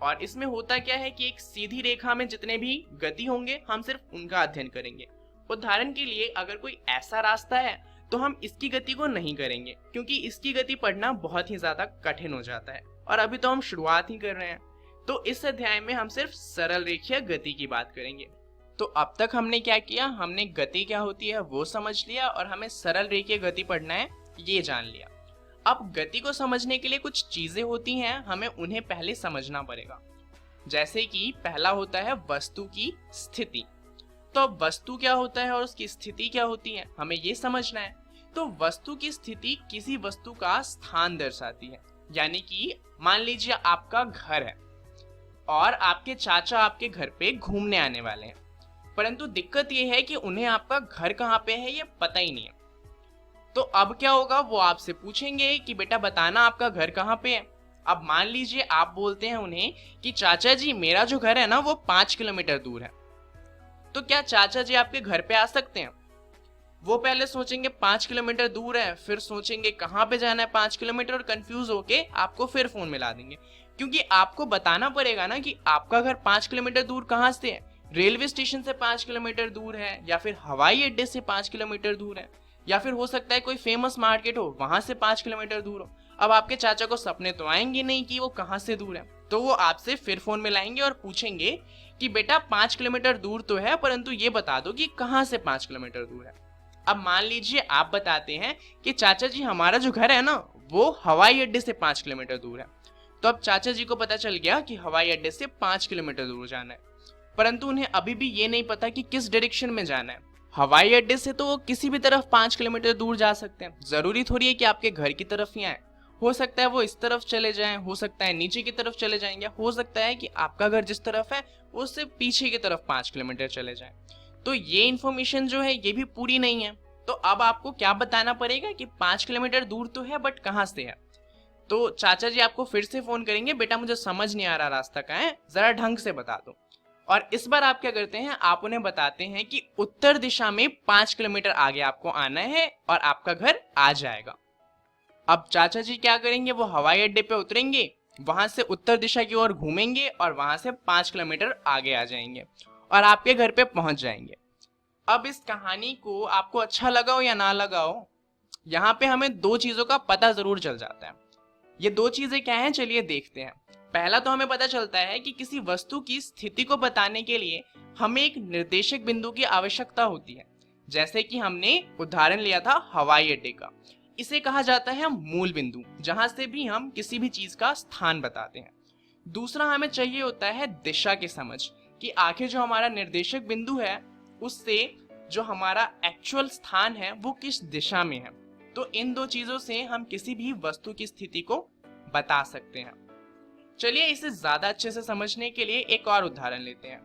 Speaker 3: और इसमें होता क्या है कि एक सीधी रेखा में जितने भी गति होंगे हम सिर्फ उनका अध्ययन करेंगे। उदाहरण के लिए अगर कोई ऐसा रास्ता है तो हम इसकी गति को नहीं करेंगे, क्योंकि इसकी गति पढ़ना बहुत ही ज्यादा कठिन हो जाता है और अभी तो हम शुरुआत ही कर रहे हैं। तो इस अध्याय में हम सिर्फ सरल रेखीय गति की बात करेंगे। तो अब तक हमने क्या किया, हमने गति क्या होती है वो समझ लिया और हमें सरल रेखीय गति पढ़ना है ये जान लिया। अब गति को समझने के लिए कुछ चीजें होती हैं, हमें उन्हें पहले समझना पड़ेगा। जैसे कि पहला होता है वस्तु की स्थिति। तो अब वस्तु क्या होता है और उसकी स्थिति क्या होती है, हमें ये समझना है। तो वस्तु की स्थिति किसी वस्तु का स्थान दर्शाती है। यानी कि मान लीजिए आपका घर है और आपके चाचा आपके घर पे घूमने आने वाले हैं, परंतु दिक्कत ये है कि उन्हें आपका घर कहाँ पे है ये पता ही नहीं है। तो अब क्या होगा, वो आपसे पूछेंगे कि बेटा बताना आपका घर कहाँ पे है। अब मान लीजिए आप बोलते हैं उन्हें कि चाचा जी मेरा जो घर है ना वो 5 किलोमीटर दूर है। तो क्या चाचा जी आपके घर पे आ सकते हैं? वो पहले सोचेंगे 5 किलोमीटर दूर है, फिर सोचेंगे कहाँ पे जाना है 5 किलोमीटर और कंफ्यूज होके आपको फिर फोन मिला देंगे, क्योंकि आपको बताना पड़ेगा ना कि आपका घर 5 किलोमीटर दूर कहाँ से है। रेलवे स्टेशन से 5 किलोमीटर दूर है, या फिर हवाई अड्डे से 5 किलोमीटर दूर है, या फिर हो सकता है कोई फेमस मार्केट हो वहां से 5 किलोमीटर दूर हो। अब आपके चाचा को सपने तो आएंगे नहीं कि वो कहाँ से दूर है, तो वो आपसे फिर फोन मिलाएंगे और पूछेंगे कि बेटा 5 किलोमीटर दूर तो है, परंतु ये बता दो कि कहाँ से 5 किलोमीटर दूर है। अब मान लीजिए आप बताते हैं कि चाचा जी हमारा जो घर है ना वो हवाई अड्डे से 5 किलोमीटर दूर है। तो अब चाचा जी को पता चल गया कि हवाई अड्डे से 5 किलोमीटर दूर जाना है, परंतु उन्हें अभी भी ये नहीं पता कि किस डायरेक्शन में जाना है। हवाई अड्डे से तो वो किसी भी तरफ 5 किलोमीटर दूर जा सकते हैं, जरूरी थोड़ी है कि आपके घर की तरफ ही आए। हो सकता है वो इस तरफ चले जाएं, हो सकता है नीचे की तरफ चले जाएंगे, हो सकता है कि आपका घर जिस तरफ है उससे पीछे की तरफ 5 किलोमीटर चले जाएं। तो ये इन्फॉर्मेशन जो है ये भी पूरी नहीं है। तो अब आपको क्या बताना पड़ेगा कि 5 किलोमीटर दूर तो है बट कहाँ से है। तो चाचा जी आपको फिर से फोन करेंगे, बेटा मुझे समझ नहीं आ रहा रास्ता कहाँ है, जरा ढंग से बता दो। और इस बार आप क्या करते हैं, आप उन्हें बताते हैं कि उत्तर दिशा में 5 किलोमीटर आगे आपको आना है और आपका घर आ जाएगा। अब चाचा जी क्या करेंगे, वो हवाई अड्डे पे उतरेंगे, वहां से उत्तर दिशा की ओर घूमेंगे और वहां से 5 किलोमीटर आगे आ जाएंगे और आपके घर पे पहुंच जाएंगे। अब इस कहानी को आपको अच्छा लगा हो या ना लगा हो, यहाँ पे हमें दो चीजों का पता जरूर चल जाता है। ये दो चीजें क्या हैं, चलिए देखते हैं। पहला तो हमें पता चलता है कि किसी वस्तु की स्थिति को बताने के लिए हमें एक निर्देशक बिंदु की आवश्यकता होती है। जैसे कि हमने उदाहरण लिया था हवाई अड्डे का, इसे कहा जाता है मूल बिंदु, जहां से भी हम किसी भी चीज का स्थान बताते हैं। दूसरा हमें चाहिए होता है दिशा की समझ, कि आखिर जो हमारा निर्देशक बिंदु है उससे जो हमारा एक्चुअल स्थान है वो किस दिशा में है। तो इन दो चीजों से हम किसी भी वस्तु की स्थिति को बता सकते हैं। चलिए इसे ज्यादा अच्छे से समझने के लिए एक और उदाहरण लेते हैं,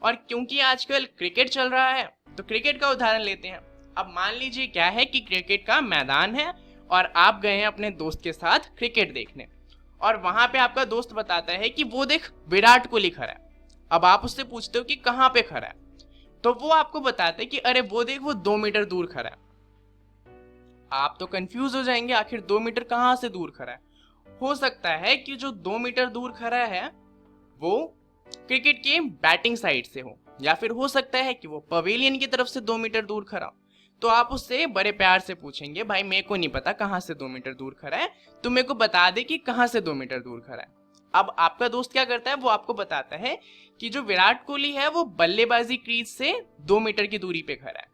Speaker 3: और क्योंकि आजकल क्रिकेट चल रहा है तो क्रिकेट का उदाहरण लेते हैं। अब मान लीजिए क्या है कि क्रिकेट का मैदान है और आप गए हैं अपने दोस्त के साथ क्रिकेट देखने, और वहां पे आपका दोस्त बताता है कि वो देख विराट कोहली खड़ा है। अब आप उससे पूछते हो कि कहाँ पे खड़ा है, तो वो आपको बताते कि अरे वो देख वो 2 मीटर दूर खड़ा है। आप तो कंफ्यूज हो जाएंगे, आखिर 2 मीटर कहाँ से दूर खड़ा है। हो सकता है कि जो 2 मीटर दूर खड़ा है वो क्रिकेट के बैटिंग साइड से हो, या फिर हो सकता है कि वो पवेलियन की तरफ से 2 मीटर दूर खड़ा हो। तो आप उससे बड़े प्यार से पूछेंगे, भाई मेरे को नहीं पता कहाँ से 2 मीटर दूर खड़ा है, तो मेरे को बता दे कि कहाँ से 2 मीटर दूर खड़ा है। अब आपका दोस्त क्या करता है, वो आपको बताता है कि जो विराट कोहली है वो बल्लेबाजी क्रीज से 2 मीटर की दूरी पे खड़ा है।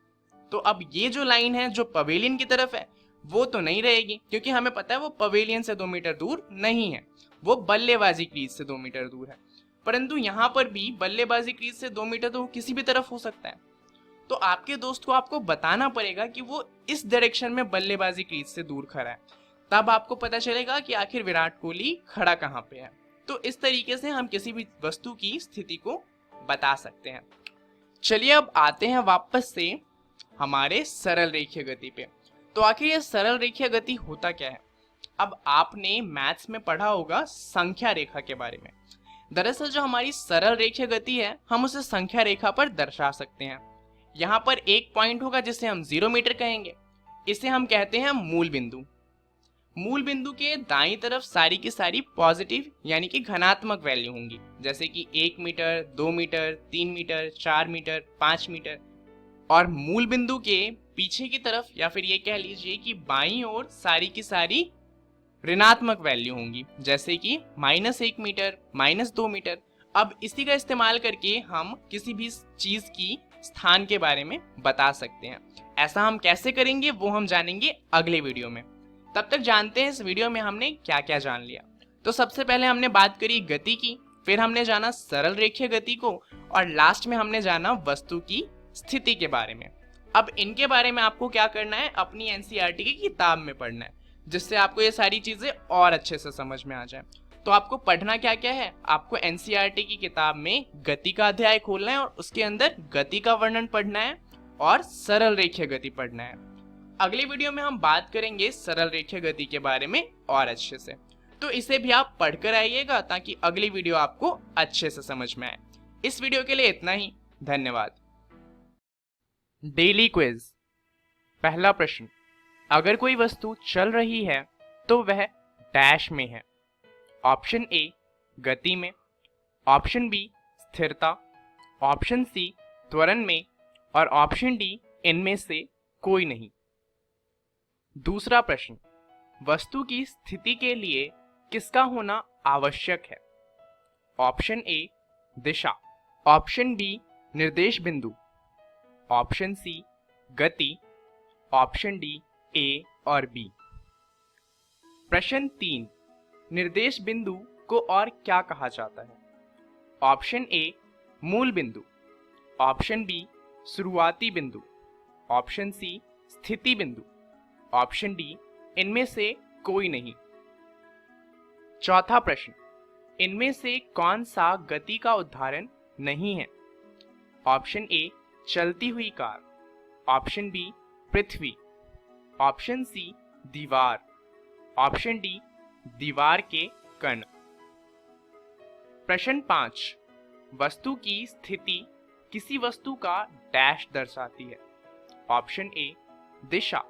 Speaker 3: तो अब ये जो लाइन है जो पवेलियन की तरफ है वो तो नहीं रहेगी, क्योंकि हमें पता है वो पवेलियन से 2 मीटर दूर नहीं है, वो बल्लेबाजी क्रीज से 2 मीटर दूर है। परंतु यहाँ पर भी बल्लेबाजी क्रीज से 2 मीटर तो किसी भी तरफ हो सकता है। तो आपके दोस्त को आपको बताना पड़ेगा कि वो इस डायरेक्शन में बल्लेबाजी क्रीज से दूर खड़ा है, तब आपको पता चलेगा कि आखिर विराट कोहली खड़ा कहाँ पे है। तो इस तरीके से हम किसी भी वस्तु की स्थिति को बता सकते हैं। चलिए अब आते हैं वापस से हमारे सरल रेखीय गति पे। तो आखिर ये सरल रेखीय गति होता क्या है। अब आपने मैथ्स में पढ़ा होगा संख्या रेखा के बारे में। दरअसल जो हमारी सरल रेखीय गति है हम उसे संख्या रेखा पर दर्शा सकते हैं। यहाँ पर एक पॉइंट होगा जिसे हम 0 मीटर कहेंगे, इसे हम कहते हैं मूल बिंदु। मूल बिंदु के दाईं तरफ सारी की सारी पॉजिटिव यानी कि धनात्मक वैल्यू होंगी, जैसे कि 1 meter, 2 meter, 3 meter, 4 meter, 5 meter. और मूल बिंदु के पीछे की तरफ या फिर ये कह लीजिए कि बाईं ओर सारी की सारी ऋणात्मक वैल्यू होंगी, जैसे कि -1 मीटर, -2 मीटर। अब इसी का इस्तेमाल करके हम किसी भी चीज की स्थान के बारे में बता सकते हैं। ऐसा हम कैसे करेंगे वो हम जानेंगे अगले वीडियो में। तब तक जानते हैं इस वीडियो में हमने क्या क्या जान लिया। तो सबसे पहले हमने बात करी गति की, फिर हमने जाना सरल रेखीय गति को, और लास्ट में हमने जाना वस्तु की स्थिति के बारे में। अब इनके बारे में आपको क्या करना है, अपनी एनसीईआरटी की किताब में पढ़ना है, जिससे आपको ये सारी चीजें और अच्छे से समझ में आ जाए। तो आपको पढ़ना क्या क्या है, आपको एनसीईआरटी की किताब में गति का अध्याय खोलना है और उसके अंदर गति का वर्णन पढ़ना है और सरल रेखीय गति पढ़ना है। अगले वीडियो में हम बात करेंगे सरल रेखीय गति के बारे में और अच्छे से। तो इसे भी आप पढ़कर आइएगा ताकि अगली वीडियो आपको अच्छे से समझ में आए। इस वीडियो के लिए इतना ही, धन्यवाद। Daily quiz. पहला प्रश्न, अगर कोई वस्तु चल रही है तो वह डैश में है। ऑप्शन ए गति में, ऑप्शन बी स्थिरता, ऑप्शन सी त्वरण में, और ऑप्शन डी इनमें से कोई नहीं। दूसरा प्रश्न, वस्तु की स्थिति के लिए किसका होना आवश्यक है। ऑप्शन ए दिशा, ऑप्शन बी निर्देश बिंदु, ऑप्शन सी गति, ऑप्शन डी ए और बी। प्रश्न 3, निर्देश बिंदु को और क्या कहा जाता है। ऑप्शन ए मूल बिंदु, ऑप्शन बी शुरुआती बिंदु, ऑप्शन सी स्थिति बिंदु, ऑप्शन डी इनमें से कोई नहीं। चौथा प्रश्न, इनमें से कौन सा गति का उदाहरण नहीं है। ऑप्शन ए चलती हुई कार, ऑप्शन बी पृथ्वी, ऑप्शन सी दीवार, ऑप्शन डी दीवार के कण। प्रश्न 5, वस्तु की स्थिति किसी वस्तु का डैश दर्शाती है। ऑप्शन ए दिशा,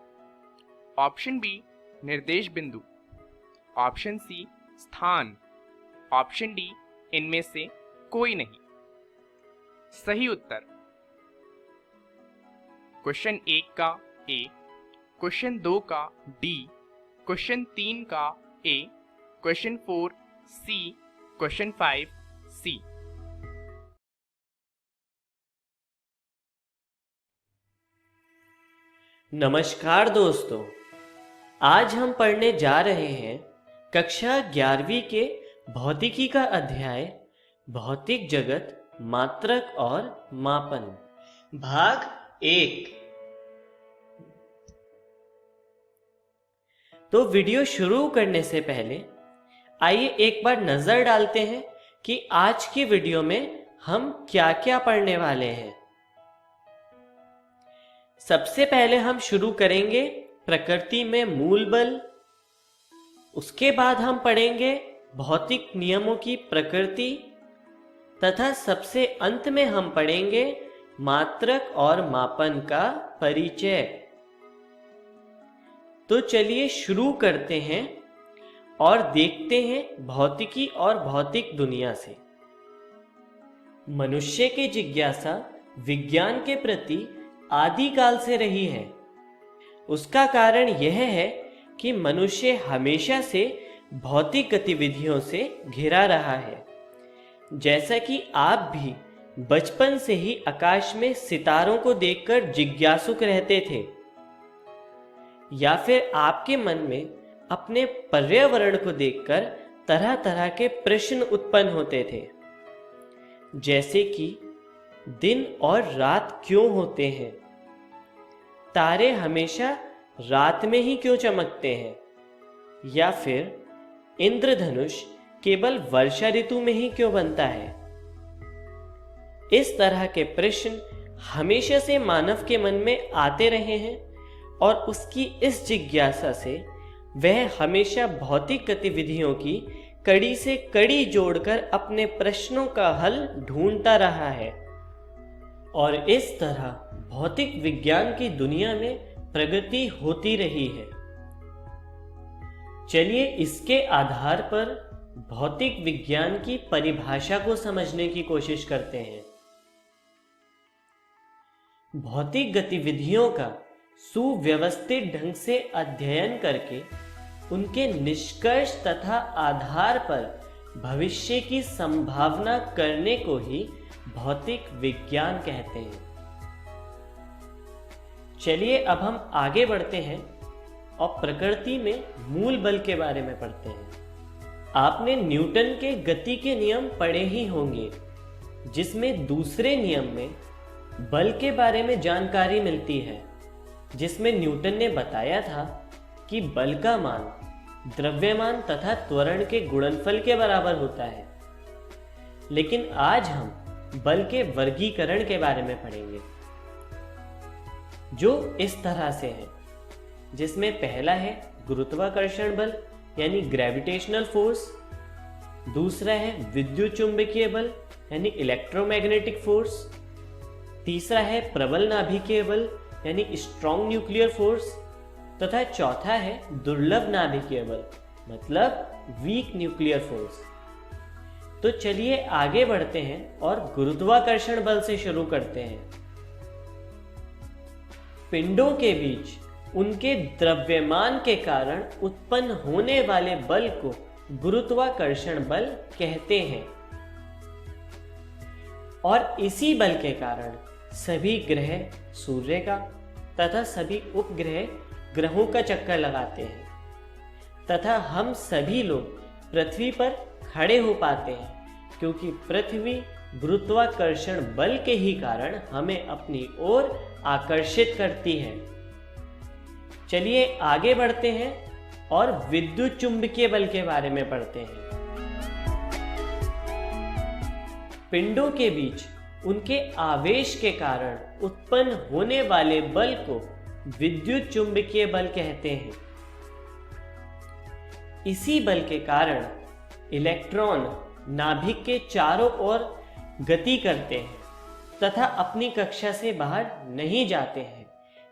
Speaker 3: ऑप्शन बी निर्देश बिंदु, ऑप्शन सी स्थान, ऑप्शन डी इनमें से कोई नहीं। सही उत्तर क्वेश्चन 1 का ए, क्वेश्चन 2 का डी, क्वेश्चन 3 का ए, क्वेश्चन 4 सी, क्वेश्चन 5 सी।
Speaker 5: नमस्कार दोस्तों, आज हम पढ़ने जा रहे हैं कक्षा 11वीं के भौतिकी का अध्याय भौतिक जगत, मात्रक और मापन, भाग 1। तो वीडियो शुरू करने से पहले आइए एक बार नजर डालते हैं कि आज की वीडियो में हम क्या क्या पढ़ने वाले हैं। सबसे पहले हम शुरू करेंगे प्रकृति में मूल बल, उसके बाद हम पढ़ेंगे भौतिक नियमों की प्रकृति, तथा सबसे अंत में हम पढ़ेंगे मात्रक और मापन का परिचय। तो चलिए शुरू करते हैं और देखते हैं भौतिकी और भौतिक दुनिया से। मनुष्य की जिज्ञासा विज्ञान के प्रति आदिकाल से रही है। उसका कारण यह है कि मनुष्य हमेशा से भौतिक गतिविधियों से घिरा रहा है। जैसा कि आप भी बचपन से ही आकाश में सितारों को देखकर जिज्ञासुक रहते थे, या फिर आपके मन में अपने पर्यावरण को देखकर तरह तरह के प्रश्न उत्पन्न होते थे, जैसे कि दिन और रात क्यों होते हैं, तारे हमेशा रात में ही क्यों चमकते हैं, या फिर इंद्रधनुष केवल वर्षा ऋतु में ही क्यों बनता है। इस तरह के प्रश्न हमेशा से मानव के मन में आते रहे हैं और उसकी इस जिज्ञासा से वह हमेशा भौतिक गतिविधियों की कड़ी से कड़ी जोड़कर अपने प्रश्नों का हल ढूंढता रहा है, और इस तरह भौतिक विज्ञान की दुनिया में प्रगति होती रही है। चलिए इसके आधार पर भौतिक विज्ञान की परिभाषा को समझने की कोशिश करते हैं। भौतिक गतिविधियों का सुव्यवस्थित ढंग से अध्ययन करके उनके निष्कर्ष तथा आधार पर भविष्य की संभावना करने को ही भौतिक विज्ञान कहते हैं। चलिए अब हम आगे बढ़ते हैं और प्रकृति में मूल बल के बारे में पढ़ते हैं। आपने न्यूटन के गति के नियम पढ़े ही होंगे, जिसमें दूसरे नियम में बल के बारे में जानकारी मिलती है, जिसमें न्यूटन ने बताया था कि बल का मान द्रव्यमान तथा त्वरण के गुणनफल के बराबर होता है। लेकिन आज हम बल के वर्गीकरण के बारे में पढ़ेंगे, जो इस तरह से है, जिसमें पहला है गुरुत्वाकर्षण बल यानी ग्रेविटेशनल फोर्स, दूसरा है विद्युत चुंबकीय बल यानी इलेक्ट्रोमैग्नेटिक फोर्स, तीसरा है प्रबल नाभिकीय बल यानी स्ट्रॉन्ग न्यूक्लियर फोर्स, तथा चौथा है दुर्लभ नाभिकीय बल मतलब वीक न्यूक्लियर फोर्स। तो चलिए आगे बढ़ते हैं और गुरुत्वाकर्षण बल से शुरू करते हैं। पिंडों के बीच उनके द्रव्यमान के कारण उत्पन्न होने वाले बल को गुरुत्वाकर्षण बल कहते हैं। और इसी बल के कारण सभी ग्रह सूर्य का तथा सभी उपग्रह ग्रहों का चक्कर लगाते हैं तथा हम सभी लोग पृथ्वी पर खड़े हो पाते हैं, क्योंकि पृथ्वी गुरुत्वाकर्षण बल के ही कारण हमें अपनी ओर आकर्षित करती है। चलिए आगे बढ़ते हैं और विद्युत चुंबकीय बल के बारे में पढ़ते हैं। पिंडों के बीच उनके आवेश के कारण उत्पन्न होने वाले बल को विद्युत चुंबकीय बल कहते हैं। इसी बल के कारण इलेक्ट्रॉन नाभिक के चारों ओर गति करते हैं तथा अपनी कक्षा से बाहर नहीं जाते हैं,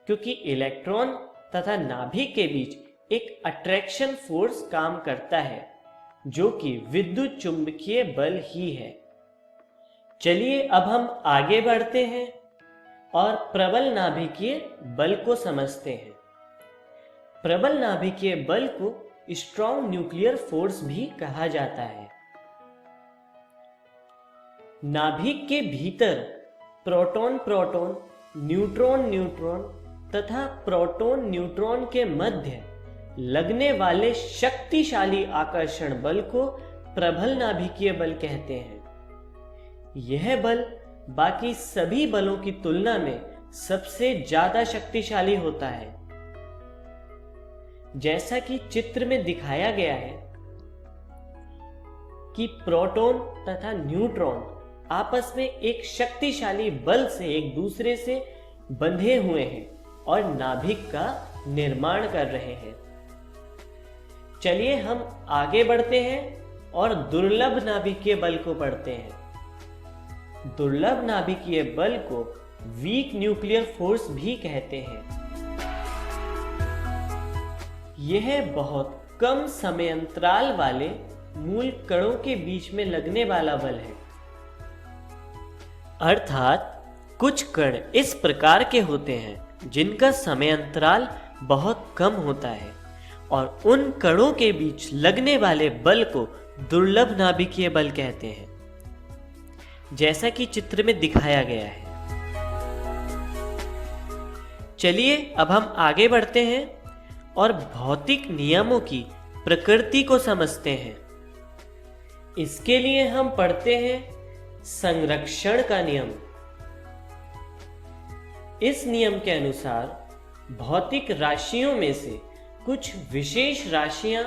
Speaker 5: क्योंकि इलेक्ट्रॉन तथा नाभिक के बीच एक अट्रैक्शन फोर्स काम करता है, जो कि विद्युत चुंबकीय बल ही है। चलिए अब हम आगे बढ़ते हैं और प्रबल नाभिकीय बल को समझते हैं। प्रबल नाभिकीय बल को स्ट्रॉन्ग न्यूक्लियर फोर्स भी कहा जाता है। नाभिक के भीतर प्रोटॉन प्रोटॉन, न्यूट्रॉन न्यूट्रॉन तथा प्रोटॉन न्यूट्रॉन के मध्य लगने वाले शक्तिशाली आकर्षण बल को प्रबल नाभिकीय बल कहते हैं। यह बल बाकी सभी बलों की तुलना में सबसे ज्यादा शक्तिशाली होता है। जैसा कि चित्र में दिखाया गया है कि प्रोटॉन तथा न्यूट्रॉन आपस में एक शक्तिशाली बल से एक दूसरे से बंधे हुए हैं और नाभिक का निर्माण कर रहे हैं। चलिए हम आगे बढ़ते हैं और दुर्लभ नाभिकीय बल को पढ़ते हैं। दुर्लभ नाभिकीय बल को वीक न्यूक्लियर फोर्स भी कहते हैं। यह बहुत कम समय अंतराल वाले मूल कणों के बीच में लगने वाला बल है। अर्थात कुछ कण इस प्रकार के होते हैं जिनका समय अंतराल बहुत कम होता है, और उन कणों के बीच लगने वाले बल को दुर्लभ नाभिकीय बल कहते हैं, जैसा कि चित्र में दिखाया गया है। चलिए अब हम आगे बढ़ते हैं और भौतिक नियमों की प्रकृति को समझते हैं। इसके लिए हम पढ़ते हैं संरक्षण का नियम। इस नियम के अनुसार भौतिक राशियों में से कुछ विशेष राशियां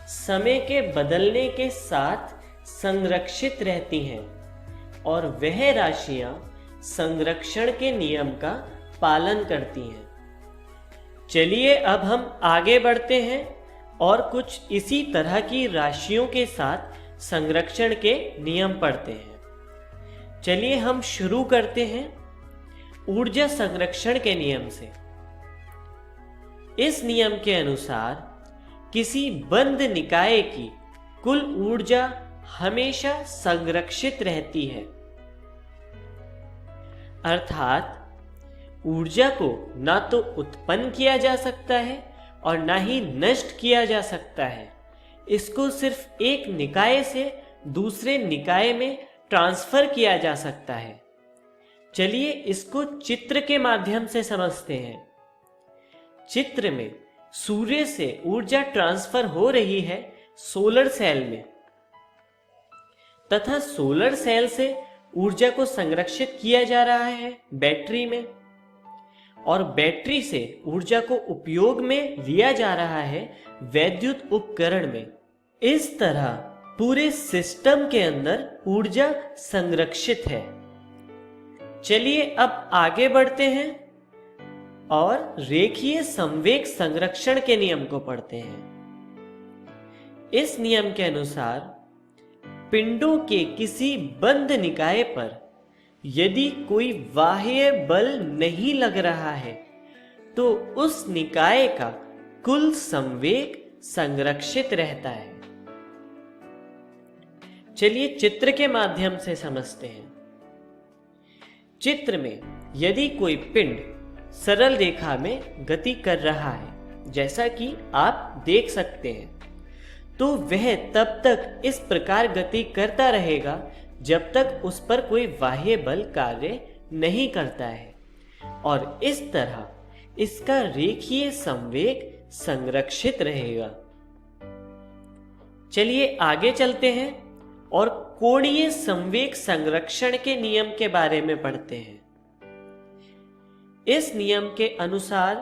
Speaker 5: समय के बदलने के साथ संरक्षित रहती हैं, और वह राशियां संरक्षण के नियम का पालन करती हैं। चलिए अब हम आगे बढ़ते हैं और कुछ इसी तरह की राशियों के साथ संरक्षण के नियम पढ़ते हैं। चलिए हम शुरू करते हैं ऊर्जा संरक्षण के नियम से। इस नियम के अनुसार किसी बंद निकाय की कुल ऊर्जा हमेशा संरक्षित रहती है, अर्थात ऊर्जा को ना तो उत्पन्न किया जा सकता है और ना ही नष्ट किया जा सकता है। इसको सिर्फ एक निकाय से दूसरे निकाय में ट्रांसफर किया जा सकता है। चलिए इसको चित्र के माध्यम से समझते हैं। चित्र में सूर्य से ऊर्जा ट्रांसफर हो रही है सोलर सेल में, तथा सोलर सेल से ऊर्जा को संरक्षित किया जा रहा है बैटरी में, और बैटरी से ऊर्जा को उपयोग में लिया जा रहा है वैद्युत उपकरण में। इस तरह पूरे सिस्टम के अंदर ऊर्जा संरक्षित है। चलिए अब आगे बढ़ते हैं और रेखीय संवेग संरक्षण के नियम को पढ़ते हैं। इस नियम के अनुसार पिंडों के किसी बंद निकाय पर यदि कोई बाह्य बल नहीं लग रहा है तो उस निकाय का कुल संवेग संरक्षित रहता है। चलिए चित्र के माध्यम से समझते हैं। चित्र में यदि कोई पिंड सरल रेखा में गति कर रहा है, जैसा कि आप देख सकते हैं, तो वह तब तक इस प्रकार गति करता रहेगा जब तक उस पर कोई बाह्य बल कार्य नहीं करता है, और इस तरह इसका रेखीय संवेग संरक्षित रहेगा। चलिए आगे चलते हैं और कोणीय संवेग संरक्षण के नियम के बारे में पढ़ते हैं। इस नियम के अनुसार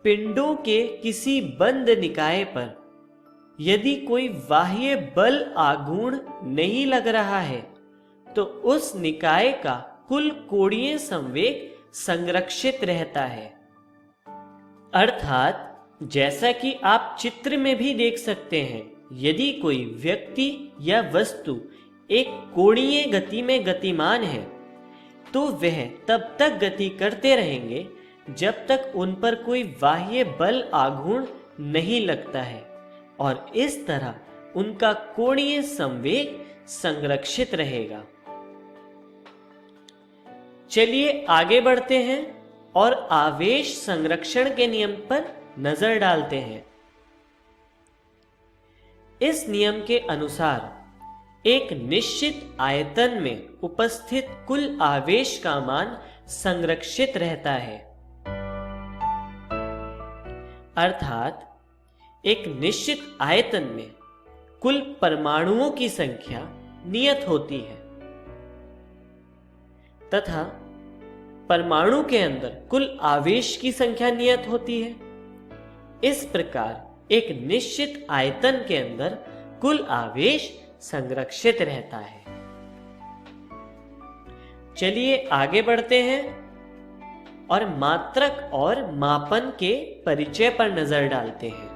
Speaker 5: पिंडों के किसी बंद निकाय पर यदि कोई बाह्य बल आघूर्ण नहीं लग रहा है तो उस निकाय का कुल कोणीय संवेग संरक्षित रहता है। अर्थात जैसा कि आप चित्र में भी देख सकते हैं, यदि कोई व्यक्ति या वस्तु एक कोणीय गति में गतिमान है तो वह तब तक गति करते रहेंगे जब तक उन पर कोई बाह्य बल आघूर्ण नहीं लगता है, और इस तरह उनका कोणीय संवेग संरक्षित रहेगा। चलिए आगे बढ़ते हैं और आवेश संरक्षण के नियम पर नजर डालते हैं। इस नियम के अनुसार एक निश्चित आयतन में उपस्थित कुल आवेश का मान संरक्षित रहता है। अर्थात एक निश्चित आयतन में कुल परमाणुओं की संख्या नियत होती है तथा परमाणु के अंदर कुल आवेश की संख्या नियत होती है। इस प्रकार एक निश्चित आयतन के अंदर कुल आवेश संरक्षित रहता है। चलिए आगे बढ़ते हैं और मात्रक और मापन के परिचय पर नजर डालते हैं।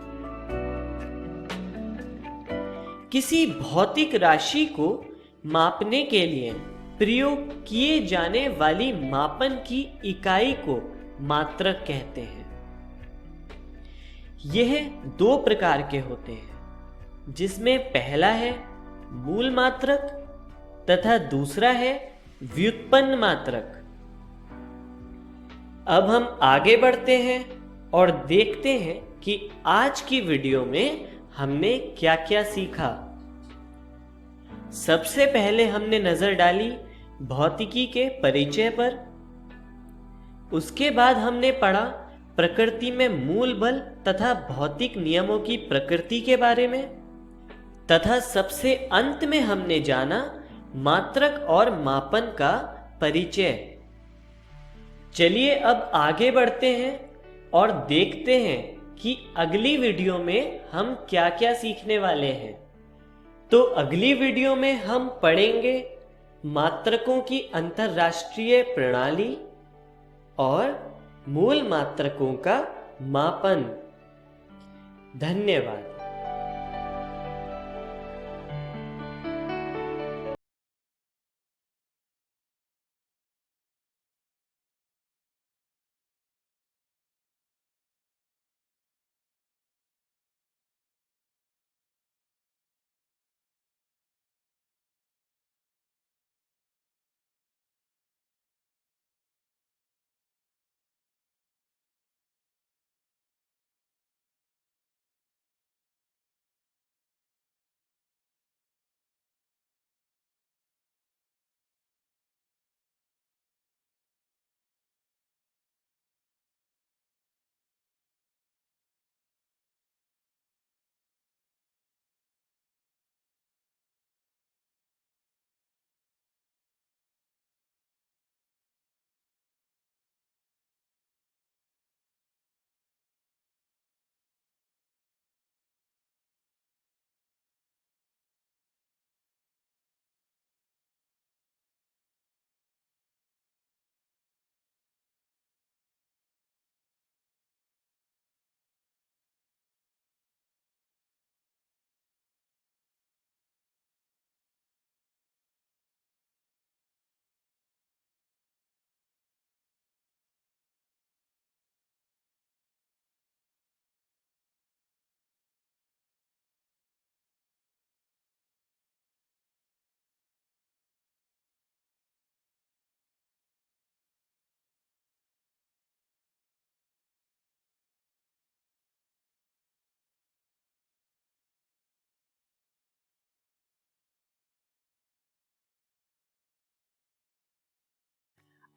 Speaker 5: किसी भौतिक राशि को मापने के लिए प्रयोग किए जाने वाली मापन की इकाई को मात्रक कहते हैं। यह दो प्रकार के होते हैं, जिसमें पहला है मूल मात्रक तथा दूसरा है व्युत्पन्न मात्रक। अब हम आगे बढ़ते हैं और देखते हैं कि आज की वीडियो में हमने क्या क्या सीखा। सबसे पहले हमने नजर डाली भौतिकी के परिचय पर। उसके बाद हमने पढ़ा प्रकृति में मूल बल तथा भौतिक नियमों की प्रकृति के बारे में, तथा सबसे अंत में हमने जाना मात्रक और मापन का परिचय। चलिए अब आगे बढ़ते हैं और देखते हैं कि अगली वीडियो में हम क्या क्या सीखने वाले हैं। तो अगली वीडियो में हम पढ़ेंगे मात्रकों की अंतरराष्ट्रीय प्रणाली और मूल मात्रकों का मापन। धन्यवाद।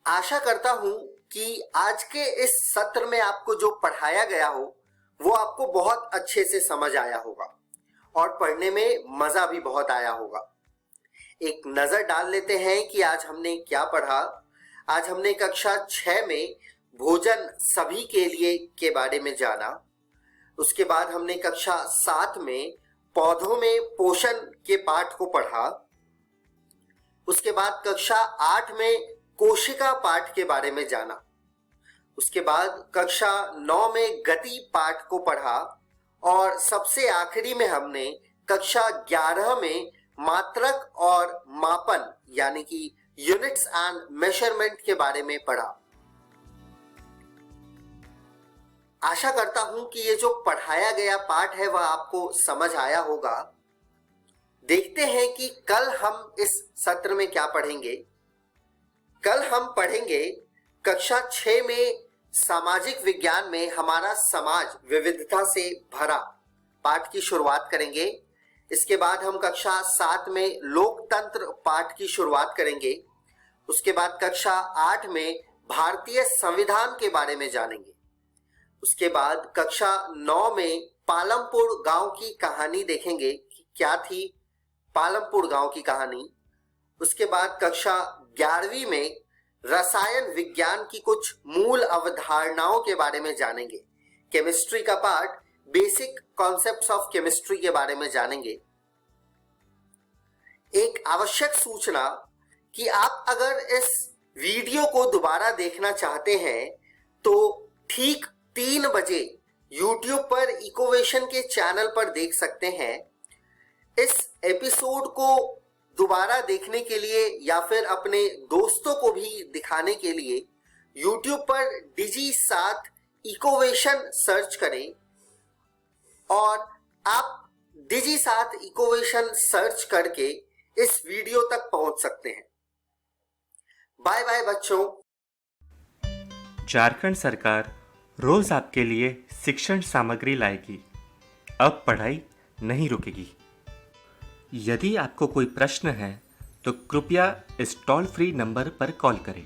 Speaker 2: आशा करता हूं कि आज के इस सत्र में आपको जो पढ़ाया गया हो वो आपको बहुत अच्छे से समझ आया होगा और पढ़ने में मजा भी बहुत आया होगा। एक नजर डाल लेते हैं कि आज हमने क्या पढ़ा। आज हमने कक्षा 6 में भोजन सभी के लिए के बारे में जाना। उसके बाद हमने कक्षा 7 में पौधों में पोषण के पाठ को पढ़ा। उसके बाद कक्षा 8 में कोशिका पाठ के बारे में जाना। उसके बाद कक्षा 9 में गति पाठ को पढ़ा और सबसे आखिरी में हमने कक्षा 11 में मात्रक और मापन यानी कि यूनिट्स एंड मेजरमेंट के बारे में पढ़ा। आशा करता हूं कि ये जो पढ़ाया गया पाठ है वह आपको समझ आया होगा। देखते हैं कि कल हम इस सत्र में क्या पढ़ेंगे। कल हम पढ़ेंगे कक्षा 6 में सामाजिक विज्ञान में हमारा समाज विविधता से भरा पाठ की शुरुआत करेंगे। इसके बाद हम कक्षा 7 में लोकतंत्र पाठ की शुरुआत करेंगे। उसके बाद कक्षा 8 में भारतीय संविधान के बारे में जानेंगे। उसके बाद कक्षा 9 में पालमपुर गांव की कहानी देखेंगे कि क्या थी पालमपुर गांव की कहानी। उसके बाद कक्षा 11वीं में रसायन विज्ञान की कुछ मूल अवधारणाओं के बारे में जानेंगे। केमिस्ट्री का part basic concepts of chemistry के बारे में जानेंगे। एक आवश्यक सूचना कि आप अगर इस वीडियो को दोबारा देखना चाहते हैं तो ठीक 3 बजे YouTube पर इकोवेशन के चैनल पर देख सकते हैं। इस एपिसोड को दोबारा देखने के लिए या फिर अपने दोस्तों को भी दिखाने के लिए YouTube पर Digi7 इकोवेशन सर्च करें और आप Digi7 इकोवेशन सर्च करके इस वीडियो तक पहुंच सकते हैं। बाय बाय बच्चों।
Speaker 1: झारखंड सरकार रोज आपके लिए शिक्षण सामग्री लाएगी। अब पढ़ाई नहीं रुकेगी। यदि आपको कोई प्रश्न है तो कृपया इस टोल फ्री नंबर पर कॉल करें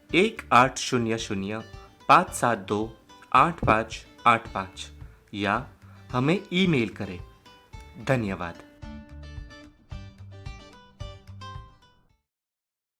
Speaker 1: 1800-572-8585 या हमें ईमेल करें। धन्यवाद।